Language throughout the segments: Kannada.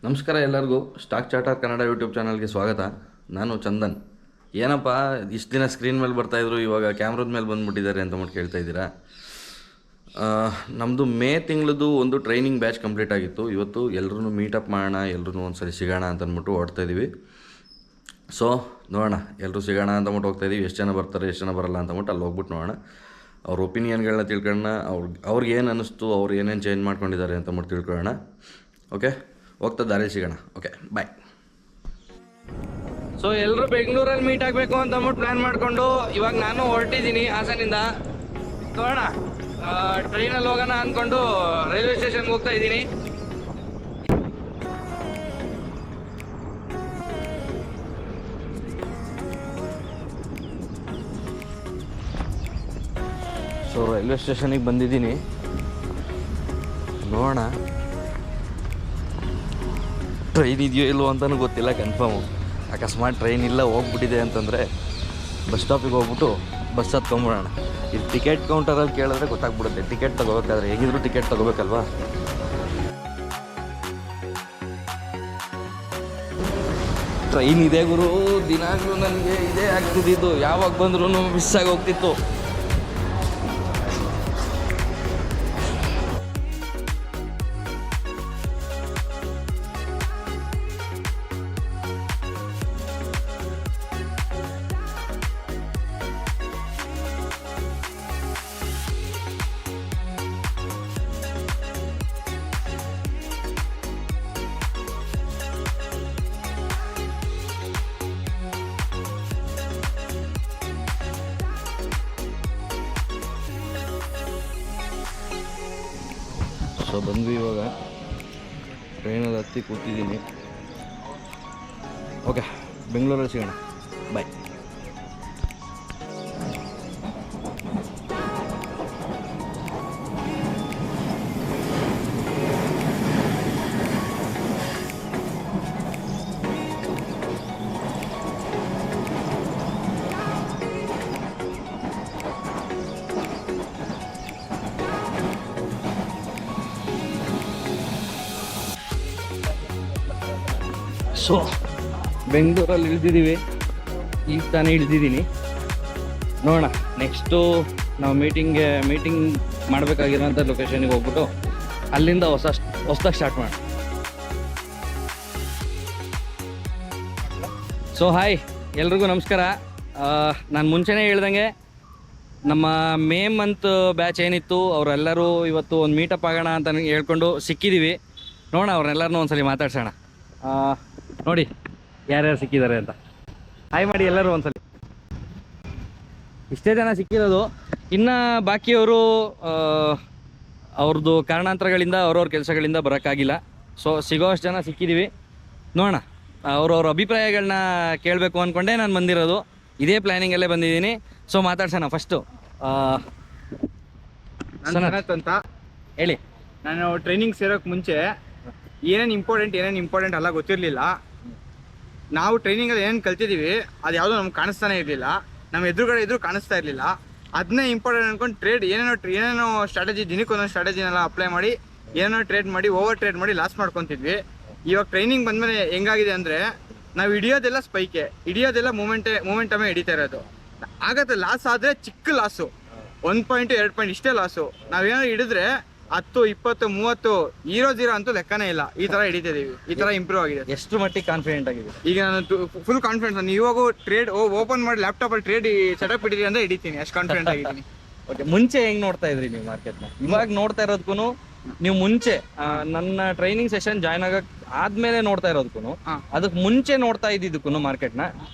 ನಮಸ್ಕಾರ ಎಲ್ಲರಿಗೂ ಸ್ಟಾಕ್ ಚಾರ್ಟರ್ ಕನ್ನಡ ಯೂಟ್ಯೂಬ್ ಚಾನಲ್ಗೆ ಸ್ವಾಗತ. ನಾನು ಚಂದನ್. ಏನಪ್ಪ ಇಷ್ಟು ದಿನ ಸ್ಕ್ರೀನ್ ಮೇಲೆ ಬರ್ತಾಯಿದ್ರು, ಇವಾಗ ಕ್ಯಾಮ್ರದ ಮೇಲೆ ಬಂದುಬಿಟ್ಟಿದ್ದಾರೆ ಅಂತ ಮಟ್ಟು ಕೇಳ್ತಾ ಇದ್ದೀರಾ. ನಮ್ಮದು ಮೇ ತಿಂಗಳದ್ದು ಒಂದು ಟ್ರೈನಿಂಗ್ ಬ್ಯಾಚ್ ಕಂಪ್ಲೀಟ್ ಆಗಿತ್ತು. ಇವತ್ತು ಎಲ್ಲರೂ ಮೀಟಪ್ ಮಾಡೋಣ, ಎಲ್ಲರೂ ಒಂದ್ಸರಿ ಸಿಗೋಣ ಅಂತ ಅಂದ್ಬಿಟ್ಟು ಓಡ್ತಾಯಿದ್ದೀವಿ. ಸೊ ನೋಡೋಣ, ಎಲ್ಲರೂ ಸಿಗೋಣ ಅಂತ ಅಂದ್ಬಿಟ್ಟು ಹೋಗ್ತಾಯಿದ್ದೀವಿ. ಎಷ್ಟು ಜನ ಬರ್ತಾರೆ ಎಷ್ಟು ಜನ ಬರಲ್ಲ ಅಂತ ಅಂದ್ಬಿಟ್ಟು ಅಲ್ಲಿ ಹೋಗ್ಬಿಟ್ಟು ನೋಡೋಣ. ಅವ್ರ ಒಪಿನಿಯನ್ಗಳನ್ನ ತಿಳ್ಕೊಳ್ಳೋಣ, ಅವ್ರಿಗೆ ಏನು ಅನ್ನಿಸ್ತು, ಅವ್ರು ಏನೇನು ಚೇಂಜ್ ಮಾಡ್ಕೊಂಡಿದ್ದಾರೆ ಅಂತ ಅಂದ್ಬಿಟ್ಟು ತಿಳ್ಕೊಳ್ಳೋಣ. ಓಕೆ, ಹೋಗ್ತಾ ದಾರಿ ಸಿಗೋಣ. ಓಕೆ, ಬಾಯ್. ಸೊ ಎಲ್ಲರೂ ಬೆಂಗಳೂರಲ್ಲಿ ಮೀಟ್ ಆಗಬೇಕು ಅಂತ ಅಂದ್ಬಿಟ್ಟು ಪ್ಲ್ಯಾನ್ ಮಾಡಿಕೊಂಡು ಇವಾಗ ನಾನು ಹೊರಟಿದ್ದೀನಿ ಹಾಸನಿಂದ. ನೋಡೋಣ, ಟ್ರೈನಲ್ಲಿ ಹೋಗೋಣ ಅಂದ್ಕೊಂಡು ರೈಲ್ವೆ ಸ್ಟೇಷನ್ಗೆ ಹೋಗ್ತಾ ಇದ್ದೀನಿ. ಸೊ ರೈಲ್ವೆ ಸ್ಟೇಷನಿಗೆ ಬಂದಿದ್ದೀನಿ. ನೋಡೋಣ ಟ್ರೈನ್ ಇದೆಯೋ ಇಲ್ಲೋ ಅಂತಲೂ ಗೊತ್ತಿಲ್ಲ ಕನ್ಫರ್ಮು. ಅಕಸ್ಮಾತ್ ಟ್ರೈನ್ ಇಲ್ಲ ಹೋಗ್ಬಿಟ್ಟಿದೆ ಅಂತಂದರೆ ಬಸ್ ಸ್ಟಾಪಿಗೆ ಹೋಗ್ಬಿಟ್ಟು ಬಸ್ ಹತ್ಕೊಂಬಿಡೋಣ. ಇದು ಟಿಕೆಟ್ ಕೌಂಟರಲ್ಲಿ ಕೇಳಿದ್ರೆ ಗೊತ್ತಾಗ್ಬಿಡುತ್ತೆ. ಟಿಕೆಟ್ ತೊಗೋಬೇಕಾದ್ರೆ ಹೇಗಿದ್ರು ಟಿಕೆಟ್ ತೊಗೋಬೇಕಲ್ವಾ. ಟ್ರೈನ್ ಇದೆ ಗುರು, ದಿನಾಗಲೂ ನನಗೆ ಇದೇ ಆಗ್ತಿದ್ದು. ಯಾವಾಗ ಬಂದ್ರೂ ಮಿಸ್ ಆಗಿ ಹೋಗ್ತಿತ್ತು. ಸೊ ಬಂದ್ವಿ, ಇವಾಗ ಟ್ರೈನಲ್ಲಿ ಹತ್ತಿ ಕೂತಿದ್ದೀನಿ. ಓಕೆ, ಬೆಂಗಳೂರಲ್ಲಿ ಸಿಗೋಣ. ಬಾಯ್. ಸೊ ಬೆಂಗಳೂರಲ್ಲಿ ಇಳಿದಿದ್ದೀವಿ, ಈಗ ತಾನೇ ಇಳಿದಿದ್ದೀನಿ. ನೋಡೋಣ, ನೆಕ್ಸ್ಟು ನಾವು ಮೀಟಿಂಗ್ ಮಾಡಬೇಕಾಗಿರೋಂಥ ಲೊಕೇಶನಿಗೆ ಹೋಗ್ಬಿಟ್ಟು ಅಲ್ಲಿಂದ ಹೊಸದಾಗಿ ಸ್ಟಾರ್ಟ್ ಮಾಡೋಣ. ಸೊ ಹಾಯ್, ಎಲ್ರಿಗೂ ನಮಸ್ಕಾರ. ನಾನು ಮುಂಚೆನೇ ಹೇಳ್ದಂಗೆ ನಮ್ಮ ಮೇ ಮಂತ್ ಬ್ಯಾಚ್ ಏನಿತ್ತು ಅವರೆಲ್ಲರೂ ಇವತ್ತು ಒಂದು ಮೀಟಪ್ ಆಗೋಣ ಅಂತ ಹೇಳ್ಕೊಂಡು ಸಿಕ್ಕಿದ್ದೀವಿ. ನೋಡೋಣ, ಅವ್ರನ್ನೆಲ್ಲರನ್ನೂ ಒಂದ್ಸಲಿ ಮಾತಾಡ್ಸೋಣ. ನೋಡಿ ಯಾರ್ಯಾರು ಸಿಕ್ಕಿದ್ದಾರೆ ಅಂತ. ಹಾಯ್ ಮಾಡಿ ಎಲ್ಲರೂ ಒಂದ್ಸಲಿ. ಇಷ್ಟೇ ಜನ ಸಿಕ್ಕಿರೋದು. ಇನ್ನು ಬಾಕಿಯವರು ಅವ್ರದ್ದು ಕಾರಣಾಂತರಗಳಿಂದ ಅವ್ರವ್ರ ಕೆಲಸಗಳಿಂದ ಬರೋಕ್ಕಾಗಿಲ್ಲ. ಸೊ ಸಿಗೋಷ್ಟು ಜನ ಸಿಕ್ಕಿದ್ದೀವಿ. ನೋಡೋಣ, ಅವ್ರವ್ರ ಅಭಿಪ್ರಾಯಗಳನ್ನ ಕೇಳಬೇಕು ಅಂದ್ಕೊಂಡೇ ನಾನು ಬಂದಿರೋದು. ಇದೇ ಪ್ಲ್ಯಾನಿಂಗಲ್ಲೇ ಬಂದಿದ್ದೀನಿ. ಸೊ ಮಾತಾಡ್ಸೋಣ. ಫಸ್ಟು ಸನತ್ ಅಂತ ಹೇಳಿ. ನಾನು ಟ್ರೈನಿಂಗ್ ಸೇರೋಕ್ಕೆ ಮುಂಚೆ ಏನೇನು ಇಂಪಾರ್ಟೆಂಟ್ ಎಲ್ಲ ಗೊತ್ತಿರಲಿಲ್ಲ. ನಾವು ಟ್ರೈನಿಂಗಲ್ಲಿ ಏನೇನು ಕಲ್ತಿದ್ದೀವಿ ಅದು ಯಾವುದೋ ನಮ್ಗೆ ಕಾಣಿಸ್ತಾನೆ ಇರಲಿಲ್ಲ. ನಮ್ಮ ಎದುರುಗಡೆ ಇದ್ರೂ ಕಾಣಿಸ್ತಾ ಇರಲಿಲ್ಲ. ಅದನ್ನೇ ಇಂಪಾರ್ಟೆಂಟ್ ಅಂದ್ಕೊಂಡು ಟ್ರೇಡ್ ಏನೇನೋ ಸ್ಟ್ರಾಟಜಿ, ದಿನಕ್ಕೆ ಒಂದೊಂದು ಸ್ಟ್ರಾಟಜಿನೆಲ್ಲ ಅಪ್ಲೈ ಮಾಡಿ ಏನೇನೋ ಟ್ರೇಡ್ ಮಾಡಿ ಓವರ್ ಟ್ರೇಡ್ ಮಾಡಿ ಲಾಸ್ ಮಾಡ್ಕೊತಿದ್ವಿ. ಇವಾಗ ಟ್ರೈನಿಂಗ್ ಬಂದಮೇಲೆ ಹೆಂಗಾಗಿದೆ ಅಂದರೆ ನಾವು ಹಿಡಿಯೋದೆಲ್ಲ ಸ್ಪೈಕೆ, ಹಿಡಿಯೋದೆಲ್ಲ ಮೂಮೆಂಟಮೇ ಹಿಡಿತಾ ಇರೋದು. ಆಗತ್ತೆ ಲಾಸ್ ಆದರೆ ಚಿಕ್ಕ ಲಾಸು, 1 ಪಾಯಿಂಟ್ 2 ಪಾಯಿಂಟ್ ಇಷ್ಟೇ ಲಾಸು. ನಾವೇನಾದ್ರು ಹಿಡಿದ್ರೆ 10, 20, 30 0 ಅಂತೂ ಲೆಕ್ಕನೇ ಇಲ್ಲ. ಈ ತರ ಹಿಡಿತಿದ್ದೀವಿ. ಈ ತರ ಇಂಪ್ರೂವ್ ಆಗಿದೆ. ಎಷ್ಟು ಮಟ್ಟಿಗೆ ಕಾನ್ಫಿಡೆಂಟ್ ಆಗಿದೆ ಈಗ? ನಾನು ಫುಲ್ ಕಾನ್ಫಿಡೆನ್ಸ್. ನಾನು ಇವಾಗ ಟ್ರೇಡ್ ಓಪನ್ ಮಾಡಿ ಲ್ಯಾಪ್ಟಾಪ್ ಅಲ್ಲಿ ಟ್ರೇಡ್ ಸೆಟಪ್ ಇಟ್ಟಿದ್ದೀನಿ ಅಂದ್ರೆ ಹಿಡಿತೀನಿ, ಅಷ್ಟು ಕಾನ್ಫಿಡೆಂಟ್ ಆಗಿದ್ದೀನಿ. ಓಕೆ, ಮುಂಚೆ ಹೆಂಗ್ ನೋಡ್ತಾ ಇದ್ರಿ ನೀವು ಮಾರ್ಕೆಟ್ನ? ಇವಾಗ ನೋಡ್ತಾ ಇರೋದಕ್ಕೂ ನೀವು ಮುಂಚೆ ನನ್ನ ಟ್ರೈನಿಂಗ್ ಸೆಷನ್ ಜಾಯ್ನ್ ಆದ್ಮೇಲೆ ನೋಡ್ತಾ ಇರೋದಕ್ಕೂ ಅದಕ್ಕೆ ಮುಂಚೆ ನೋಡ್ತಾ ಇದ್ದಿದ್ದಕ್ಕೂ ಮಾರ್ಕೆಟ್ನ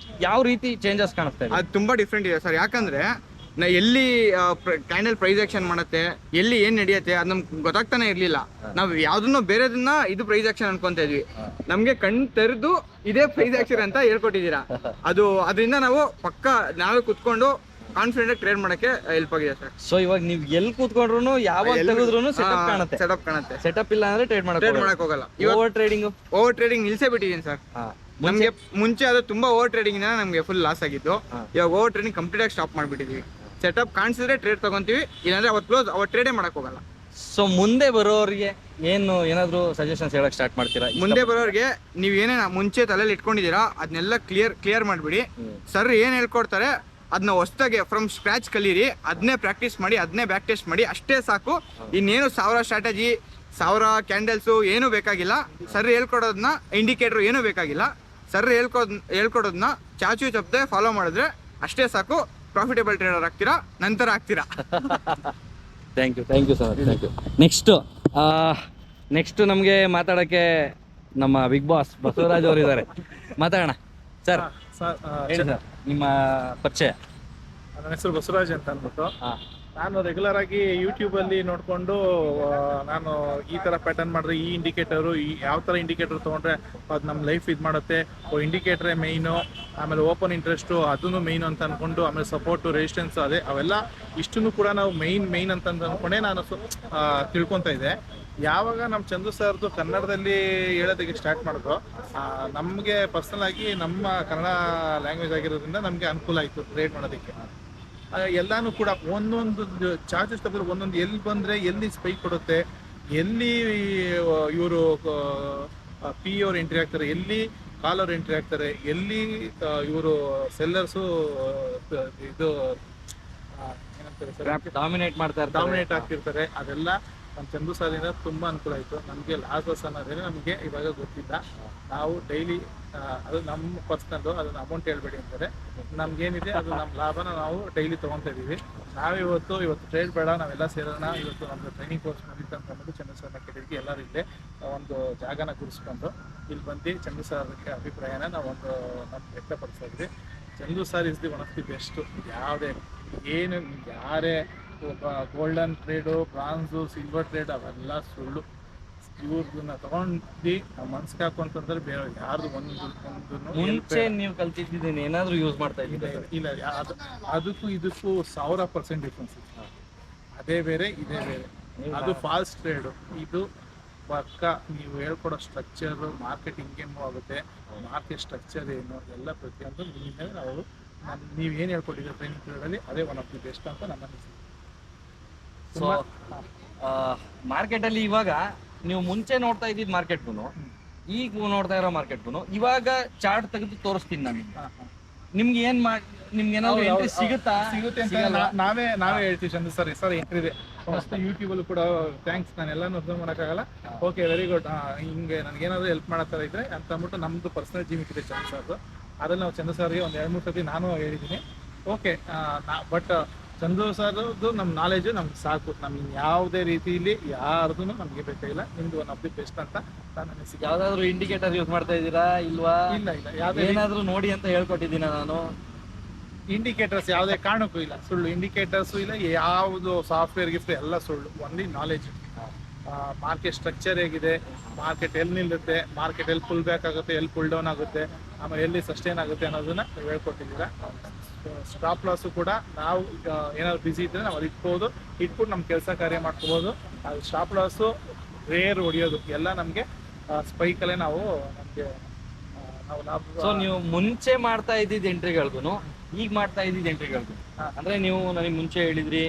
ಯಾವ ರೀತಿ ಚೇಂಜಸ್ ಕಾಣಿಸ್ತಾ ಇದೆ? ಅದು ತುಂಬಾ ಡಿಫ್ರೆಂಟ್ ಇದೆ ಸರ್. ಯಾಕಂದ್ರೆ ಎಲ್ಲಿ ಕ್ಯಾಂಡಲ್ ಪ್ರೈಸ್ ಆಕ್ಷನ್ ಮಾಡುತ್ತೆ, ಎಲ್ಲಿ ಏನ್ ನಡೆಯುತ್ತೆ ಅದು ನಮ್ಗೆ ಗೊತ್ತಾಗ್ತಾನೆ ಇರ್ಲಿಲ್ಲ. ನಾವು ಯಾವ್ದನ್ನೋ ಬೇರೆದನ್ನ ಇದು ಪ್ರೈಸ್ ಆಕ್ಷನ್ ಅನ್ಕೊಂತ ಇದ್ವಿ. ನಮ್ಗೆ ಕಣ್ ತೆರೆದು ಇದೇ ಪ್ರೈಸ್ ಆಕ್ಷನ್ ಅಂತ ಹೇಳ್ಕೊಟ್ಟಿದ್ದೀರಾ. ಅದರಿಂದ ನಾವು ಪಕ್ಕ ನಾವೇ ಕುತ್ಕೊಂಡು ಕಾನ್ಫಿಡೆಂಟ್ ಟ್ರೇಡ್ ಮಾಡಕ್ಕೆ ಹೆಲ್ಪ್ ಆಗಿದೆ ಸರ್. ಸೊ ಇವಾಗ ನೀವು ಎಲ್ಲಿ ಕೂತ್ಕೊಂಡ್ರು ಯಾವಾಗ ತೆಗೆದ್ರು ಸೆಟಪ್ ಕಾಣುತ್ತೆ. ಸೆಟಪ್ ಇಲ್ಲ ಅಂದ್ರೆ ಟ್ರೇಡ್ ಮಾಡಕ್ ಹೋಗಲ್ಲ. ಓವರ್ ಟ್ರೇಡಿಂಗ್ ನಿಲ್ಸೇ ಬಿಟ್ಟಿದ್ದೀನಿ ಸರ್. ನಮ್ಗೆ ಮುಂಚೆ ಅದು ತುಂಬಾ ಓವರ್ ಟ್ರೇಡಿಂಗ್ ನಮ್ಗೆ ಫುಲ್ ಲಾಸ್ ಆಗಿತ್ತು. ಇವಾಗ ಓವರ್ ಟ್ರೇಡಿಂಗ್ ಕಂಪ್ಲೀಟ್ ಆಗಿ ಸ್ಟಾಪ್ ಮಾಡ್ಬಿಟ್ಟಿದೀವಿ. ಸೆಟಪ್ ಕಾಣಿಸಿದ್ರೆ ಟ್ರೇಡ್ ತಗೊಂತೀವಿ, ಇಲ್ಲಾಂದ್ರೆ ಅವತ್ತು ಕ್ಲೋಸ್ ಟ್ರೇಡೇ ಮಾಡಕ್ ಹೋಗಲ್ಲ. ಸೊ ಮುಂದೆ ಬರೋರಿಗೆ ಏನಾದರೂ ಸಜೆಷನ್ಸ್ ಹೇಳಕ್ ಸ್ಟಾರ್ಟ್ ಮಾಡ್ತೀರಾ? ಮುಂದೆ ಬರೋರಿಗೆ ನೀವು ಏನೇನು ಮುಂಚೆ ತಲೆಯಲ್ಲಿ ಇಟ್ಕೊಂಡಿದ್ದೀರಾ ಅದನ್ನೆಲ್ಲ ಕ್ಲಿಯರ್ ಮಾಡಿಬಿಡಿ. ಸರ್ ಏನು ಹೇಳ್ಕೊಡ್ತಾರೆ ಅದನ್ನ ಹೊಸ್ದಾಗೆ ಫ್ರಮ್ ಸ್ಕ್ರ್ಯಾಚ್ ಕಲೀರಿ, ಅದನ್ನೇ ಪ್ರಾಕ್ಟೀಸ್ ಮಾಡಿ, ಅದನ್ನೇ ಬ್ಯಾಕ್ ಟೆಸ್ಟ್ ಮಾಡಿ, ಅಷ್ಟೇ ಸಾಕು. ಇನ್ನೇನು 1000 ಸ್ಟ್ರಾಟಜಿ 1000 ಕ್ಯಾಂಡಲ್ಸು ಏನೂ ಬೇಕಾಗಿಲ್ಲ. ಸರ್ ಹೇಳ್ಕೊಡೋದನ್ನ ಇಂಡಿಕೇಟ್ರು ಏನೂ ಬೇಕಾಗಿಲ್ಲ. ಸರ್ ಹೇಳ್ಕೊಡೋದನ್ನ ಚಾಚು ತಪ್ಪದೆ ಫಾಲೋ ಮಾಡಿದ್ರೆ ಅಷ್ಟೇ ಸಾಕು. ಪ್ರಾಫಿಟೇಬಲ್ ಟ್ರೇಡರ್ ಆಗ್ತೀರಾ, ನಂತರ ಆಗ್ತೀರಾ. Thank you sir, thank you. Next ನಮಗೆ ಮಾತಾಡೋಕ್ಕೆ ನಮ್ಮ ಬಿಗ್ ಬಾಸ್ ಬಸವರಾಜ್ ಅವರು ಇದ್ದಾರೆ. ಮಾತಾಡೋಣ ಸರ್. ಹೇಳಿ ಸರ್ ನಿಮ್ಮ ಪರಿಚಯ. ನನ್ನ ಹೆಸರು ಬಸವರಾಜ್ ಅಂತ ಅಂದ್ಬಿಟ್ಟು. ನಾನು ರೆಗ್ಯುಲರ್ ಆಗಿ ಯೂಟ್ಯೂಬಲ್ಲಿ ನೋಡಿಕೊಂಡು ನಾನು ಈ ಥರ ಪ್ಯಾಟರ್ನ್ ಮಾಡಿದ್ರೆ ಈ ಇಂಡಿಕೇಟರು ಯಾವ ಥರ ಇಂಡಿಕೇಟರ್ ತೊಗೊಂಡ್ರೆ ಅದು ನಮ್ಮ ಲೈಫ್ ಇದು ಮಾಡುತ್ತೆ, ಇಂಡಿಕೇಟ್ರೇ ಮೇಯ್ನು, ಆಮೇಲೆ ಓಪನ್ ಇಂಟ್ರೆಸ್ಟು ಅದನ್ನು ಮೇಯ್ನು ಅಂತ ಅಂದ್ಕೊಂಡು, ಆಮೇಲೆ ಸಪೋರ್ಟು ರೆಸಿಸ್ಟೆನ್ಸ್ ಅವೆಲ್ಲ ಇಷ್ಟನ್ನು ಕೂಡ ನಾವು ಮೇಯ್ನ್ ಅಂತ ಅಂದ್ಕೊಂಡೇ ನಾನು ತಿಳ್ಕೊತಾ ಇದ್ದೆ. ಯಾವಾಗ ನಮ್ಮ ಚಂದು ಸರ್ದು ಕನ್ನಡದಲ್ಲಿ ಹೇಳೋದಕ್ಕೆ ಸ್ಟಾರ್ಟ್ ಮಾಡಿದ್ರು, ನಮಗೆ ಪರ್ಸನಲ್ ಆಗಿ ನಮ್ಮ ಕನ್ನಡ ಲ್ಯಾಂಗ್ವೇಜ್ ಆಗಿರೋದ್ರಿಂದ ನಮಗೆ ಅನುಕೂಲ ಆಯಿತು ಟ್ರೇಡ್ ಮಾಡೋದಕ್ಕೆ. ಎಲ್ಲಾನು ಕೂಡ ಒಂದೊಂದು ಚಾರ್ಜಸ್ ತಗೊಂಡ್ರೆ ಒಂದೊಂದು ಎಲ್ಲಿ ಬಂದರೆ ಎಲ್ಲಿ ಸ್ಪೈಕ್ ಕೊಡುತ್ತೆ, ಎಲ್ಲಿ ಇವರು ಪಿ ಅವ್ರು ಎಂಟ್ರಿ ಆಗ್ತಾರೆ, ಎಲ್ಲಿ ಕಾಲ್ ಅವ್ರು ಎಂಟ್ರಿ ಆಗ್ತಾರೆ, ಎಲ್ಲಿ ಇವರು ಸೆಲ್ಲರ್ಸು ಇದು ಏನಂತಾರೆ ಡಾಮಿನೇಟ್ ಆಗ್ತಿರ್ತಾರೆ. ಅದೆಲ್ಲ ನಮ್ಮ ಚಂದು ಸಾಲಿಂದ ತುಂಬ ಅನುಕೂಲ ಆಯಿತು. ನಮಗೆ ಲಾಸ್ ಬಸ್ ಅನ್ನೋದೇ ನಮಗೆ ಇವಾಗ ಗೊತ್ತಿಲ್ಲ. ನಾವು ಡೈಲಿ ಅದು ನಮ್ಮ ಪರ್ಸ್ನಲ್ಲು, ಅದನ್ನ ಅಮೌಂಟ್ ಹೇಳ್ಬೇಡಿ ಅಂತಾರೆ. ನಮ್ಗೇನಿದೆ ಅದು ನಮ್ಮ ಲಾಭನ ನಾವು ಡೈಲಿ ತೊಗೊತಾ ಇದ್ದೀವಿ. ಇವತ್ತು ಟ್ರೇಡ್ ಬೇಡ, ನಾವೆಲ್ಲ ಸೇರೋಣ, ಇವತ್ತು ನಮ್ಮದು ಟ್ರೈನಿಂಗ್ ಕೋರ್ಸ್ ಮುಗಿತು ಅಂತ ಅಂದ್ಬಿಟ್ಟು ಚಂದು ಸರ್ನ ಕೇಳಿದ್ವಿ. ಎಲ್ಲರೂ ಇಲ್ಲೇ ಒಂದು ಜಾಗನ ಗುಡಿಸ್ಕೊಂಡು ಇಲ್ಲಿ ಬಂದು ಚಂದು ಸರ್ಗೆ ಅಭಿಪ್ರಾಯನ ನಾವು ನಮ್ಗೆ ವ್ಯಕ್ತಪಡಿಸ್ತಾ ಇದ್ವಿ. Chandu sir is the one of the best. ಯಾರೇ ಗೋಲ್ಡನ್ ಟ್ರೇಡು, ಬ್ರಾನ್ಸು, ಸಿಲ್ವರ್ ಟ್ರೇಡ್ ಅವೆಲ್ಲ ಸುಳ್ಳು. ಇವ್ರನ್ನ ತಗೊಂಡು ನಾವು ಮನ್ಸಿಗೆ ಹಾಕೊಂತಂದ್ರೆ ಬೇರೆ ಯಾರ್ದು ಮುಂಚೆ ನೀವು ಕಲ್ತಿದ್ದೀನಿ ಏನಾದರೂ ಯೂಸ್ ಮಾಡ್ತಾ ಇದ್ದೀರಾ? ಇಲ್ಲ, ಅದಕ್ಕೂ ಇದಕ್ಕೂ 1000% ಡಿಫ್ರೆನ್ಸ್ ಇದೆ. ಅದೇ ಬೇರೆ ಇದೇ ಬೇರೆ. ಅದು ಫಾಲ್ಸ್ ಟ್ರೇಡು, ಇದು ಪಕ್ಕ ನೀವು ಹೇಳ್ಕೊಡೋ ಸ್ಟ್ರಕ್ಚರು, ಮಾರ್ಕೆಟ್ ಹಿಂಗೆ ಮೂವ್ ಆಗುತ್ತೆ, ಮಾರ್ಕೆಟ್ ಸ್ಟ್ರಕ್ಚರ್ ಏನು ಎಲ್ಲ ಪ್ರತಿಯೊಂದು ನಿಮಗೆ ನಾವು ನೀವು ಏನು ಹೇಳ್ಕೊಟ್ಟಿದ್ದೀರ ಟ್ರೈನಿಂಗ್ ಪೀರಿಯಡಲ್ಲಿ ಅದೇ ಒನ್ ಆಫ್ ದಿ ಬೆಸ್ಟ್ ಅಂತ ನಮ್ಮ ಅನಿಸಿಕೆ. ಸೊ ಮಾರ್ಕೆಟಲ್ಲಿ ಇವಾಗ ನೀವು ಮುಂಚೆ ನೋಡ್ತಾ ಇದ್ದಿದ್ದು ಮಾರ್ಕೆಟ್ಗೂ ಈಗ ನೋಡ್ತಾ ಇರೋ ಮಾರ್ಕೆಟ್ಗೂ ಇವಾಗ ಚಾರ್ಟ್ ತೆಗೆದು ತೋರಿಸ್ತೀನಿ ನಾನು. ನಿಮ್ಗೆ ಏನಾದ್ರು ಎಂಟ್ರಿ ಸಿಗುತ್ತೆ ಅಂತ ನಾವೇ ಹೇಳ್ತೀವಿ. ಚಂದ್ರ ಸರ್ ಎಂಟ್ರಿ ಇದೆ ಫಸ್ಟ್ ಯೂಟ್ಯೂಬಲ್ಲೂ ಕೂಡ. ಥ್ಯಾಂಕ್ಸ್, ನಾನು ಎಲ್ಲಾನು ಅಬ್ಸರ್ವ್ ಮಾಡೋಕ್ಕಾಗಲ್ಲ. Okay, very good. ಹಿಂಗೆ ನನಗೇನಾದರೂ ಹೆಲ್ಪ್ ಮಾಡೋ ಥರ ಇದ್ರೆ ಅಂತ ಅಂದ್ಬಿಟ್ಟು ನಮ್ಮದು ಪರ್ಸನಲ್ ಜಿಮಿಕ್ ಇದೆ ಚಂದ್ರ ಸರ್ದು. ಅದನ್ನು ನಾವು ಚಂದ್ರ ಸರ್ಗೆ ಒಂದು 2-3 ಸತಿ ನಾನು ಹೇಳಿದ್ದೀನಿ. ಓಕೆ, ಬಟ್ ಚಂದು ಸರ್ದು ನಮ್ಮ ನಾಲೆಜು ನಮ್ಗೆ ಸಾಕು. ನಮ್ಗೆ ಯಾವುದೇ ರೀತಿಯಲ್ಲಿ ಯಾರ್ದು ನಮಗೆ ಬೇಕಾಗಿಲ್ಲ. ನಿಮ್ದು ಒನ್ ಆಫ್ ದಿ ಬೆಸ್ಟ್ ಅಂತ ನಾನು ಅನಿಸಿಕೆ. ಯಾವ್ದಾದ್ರು ಇಂಡಿಕೇಟರ್ ಯೂಸ್ ಮಾಡ್ತಾ ಇದ್ದೀರಾ ಇಲ್ವಾ? ಇಲ್ಲ, ಏನಾದರೂ ನೋಡಿ ಅಂತ ಹೇಳ್ಕೊಟ್ಟಿದ್ದೀನ ನಾನು. ಇಂಡಿಕೇಟರ್ಸ್ ಯಾವುದೇ ಕಾರಣಕ್ಕೂ ಇಲ್ಲ, ಸುಳ್ಳು. ಇಂಡಿಕೇಟರ್ಸು ಇಲ್ಲ, ಯಾವುದು ಸಾಫ್ಟ್ವೇರ್ ಗಿಫ್ಟ್ ಎಲ್ಲ ಸುಳ್ಳು. Only knowledge. ಮಾರ್ಕೆಟ್ ಸ್ಟ್ರಕ್ಚರ್ ಹೇಗಿದೆ, ಮಾರ್ಕೆಟ್ ಎಲ್ಲಿ ನಿಲ್ಲುತ್ತೆ, ಮಾರ್ಕೆಟ್ ಎಲ್ಲಿ ಪುಲ್ ಬ್ಯಾಕ್ ಆಗುತ್ತೆ, ಎಲ್ಲಿ ಪುಲ್ ಡೌನ್ ಆಗುತ್ತೆ, ಆಮೇಲೆ ಎಲ್ಲಿ ಸಸ್ಟೈನ್ ಆಗುತ್ತೆ ಅನ್ನೋದನ್ನ ನೀವು ಹೇಳ್ಕೊಟ್ಟಿದ್ದೀರಾ. ಸ್ಟಾಪ್ ಲಾಸು ಕೂಡ ನಾವು ಏನಾದ್ರು ಬಿಸಿ ಇದ್ದರೆ ನಾವು ಅದು ಇಟ್ಬಿಟ್ಟು ನಮ್ಮ ಕೆಲಸ ಕಾರ್ಯ ಮಾಡ್ಕೋಬೋದು. ಅದು ಸ್ಟಾಪ್ ಲಾಸು ರೇರ್ ಹೊಡಿಯೋದು ಎಲ್ಲ ನಮಗೆ ಸ್ಪೈಕಲ್ಲೇ ನಾವು ಲಾಭ. ಸೊ ನೀವು ಮುಂಚೆ ಮಾಡ್ತಾ ಇದ್ದಿದ್ದು ಎಂಟ್ರಿಗಳಿಗೂ ಈಗ ಮಾಡ್ತಾ ಇದ್ದಿದ್ದು ಎಂಟ್ರಿಗಳಿಗೂ ಅಂದರೆ ನೀವು ನನಗೆ ಮುಂಚೆ ಹೇಳಿದ್ರಿ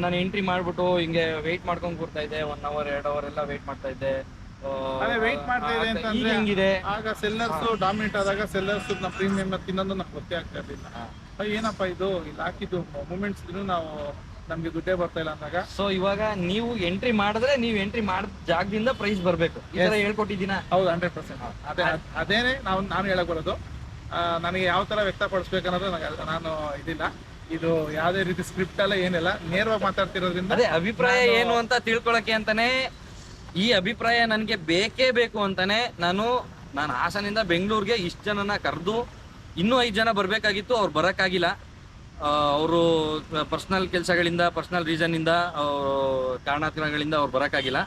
ನಾನು ಎಂಟ್ರಿ ಮಾಡಿಬಿಟ್ಟು ಹಿಂಗೆ ವೆಯ್ಟ್ ಮಾಡ್ಕೊಂಡು ಕೊಡ್ತಾ ಇದ್ದೆ, 1 hour 2 hour ಎಲ್ಲ ವೆಯ್ಟ್ ಮಾಡ್ತಾ ಇದ್ದೆ. ಅದೇ ವೆಯ್ಟ್ ಮಾಡ್ತಾ ಇದೆ ಅಂತಂದ್ರೆ ಹಿಂಗಿದೆ. ಆಗ ಸೆಲ್ಲರ್ಸ್ ಡಾಮಿನೇಟ್ ಆದಾಗ ಸೆಲ್ಲರ್ಸ್ ಪ್ರೀಮಿಯಂ ತಿನ್ನೋದು ನಮ್ಗೆ ಗೊತ್ತೇ ಆಗ್ತಾ ಇರಲಿಲ್ಲ. ಏನಪ್ಪ ಇದು ಇಲ್ಲಿ ಹಾಕಿದ್ದು ಮೂಮೆಂಟ್ಸ್ ನಾವು ನಮ್ಗೆ ದುಡ್ಡೇ ಬರ್ತಾ ಇಲ್ಲ ಅಂದಾಗ. ಸೊ ಇವಾಗ ನೀವು ಎಂಟ್ರಿ ಮಾಡಿದ್ರೆ ನೀವು ಎಂಟ್ರಿ ಮಾಡಿದ ಜಾಗದಿಂದ ಪ್ರೈಸ್ ಬರಬೇಕು, ಈ ಥರ ಹೇಳ್ಕೊಟ್ಟಿದ್ದೀನ. ಹೌದು, 100%. ಅದೇನೆ ನಾನು ಹೇಳಕ್ ಬರೋದು. ನನಗೆ ಯಾವ ತರ ವ್ಯಕ್ತಪಡಿಸ್ಬೇಕು ಅನ್ನೋದು ನಾನು ಇದಿಲ್ಲ. ಇದು ಯಾವುದೇ ರೀತಿ ಸ್ಕ್ರಿಪ್ಟ್ ಅಲ್ಲ, ಏನಿಲ್ಲ, ನೇರವಾಗಿ ಮಾತಾಡ್ತಿರೋದ್ರಿಂದ. ಅದೇ ಅಭಿಪ್ರಾಯ ಏನು ಅಂತ ತಿಳ್ಕೊಳಕ್ಕೆ ಅಂತಾನೆ ಈ ಅಭಿಪ್ರಾಯ ನನಗೆ ಬೇಕೇ ಬೇಕು ಅಂತಾನೆ ನಾನು ಹಾಸನಿಂದ ಬೆಂಗಳೂರಿಗೆ ಇಷ್ಟು ಜನನ ಕರೆದು ಇನ್ನೂ 5 ಜನ ಬರಬೇಕಾಗಿತ್ತು. ಅವ್ರು ಬರೋಕ್ಕಾಗಿಲ್ಲ. ಅವರು ಪರ್ಸ್ನಲ್ ಕೆಲಸಗಳಿಂದ, ಪರ್ಸ್ನಲ್ ರೀಸನ್ನಿಂದ, ಕಾರಣಗಳಿಂದ ಅವ್ರು ಬರೋಕ್ಕಾಗಿಲ್ಲ.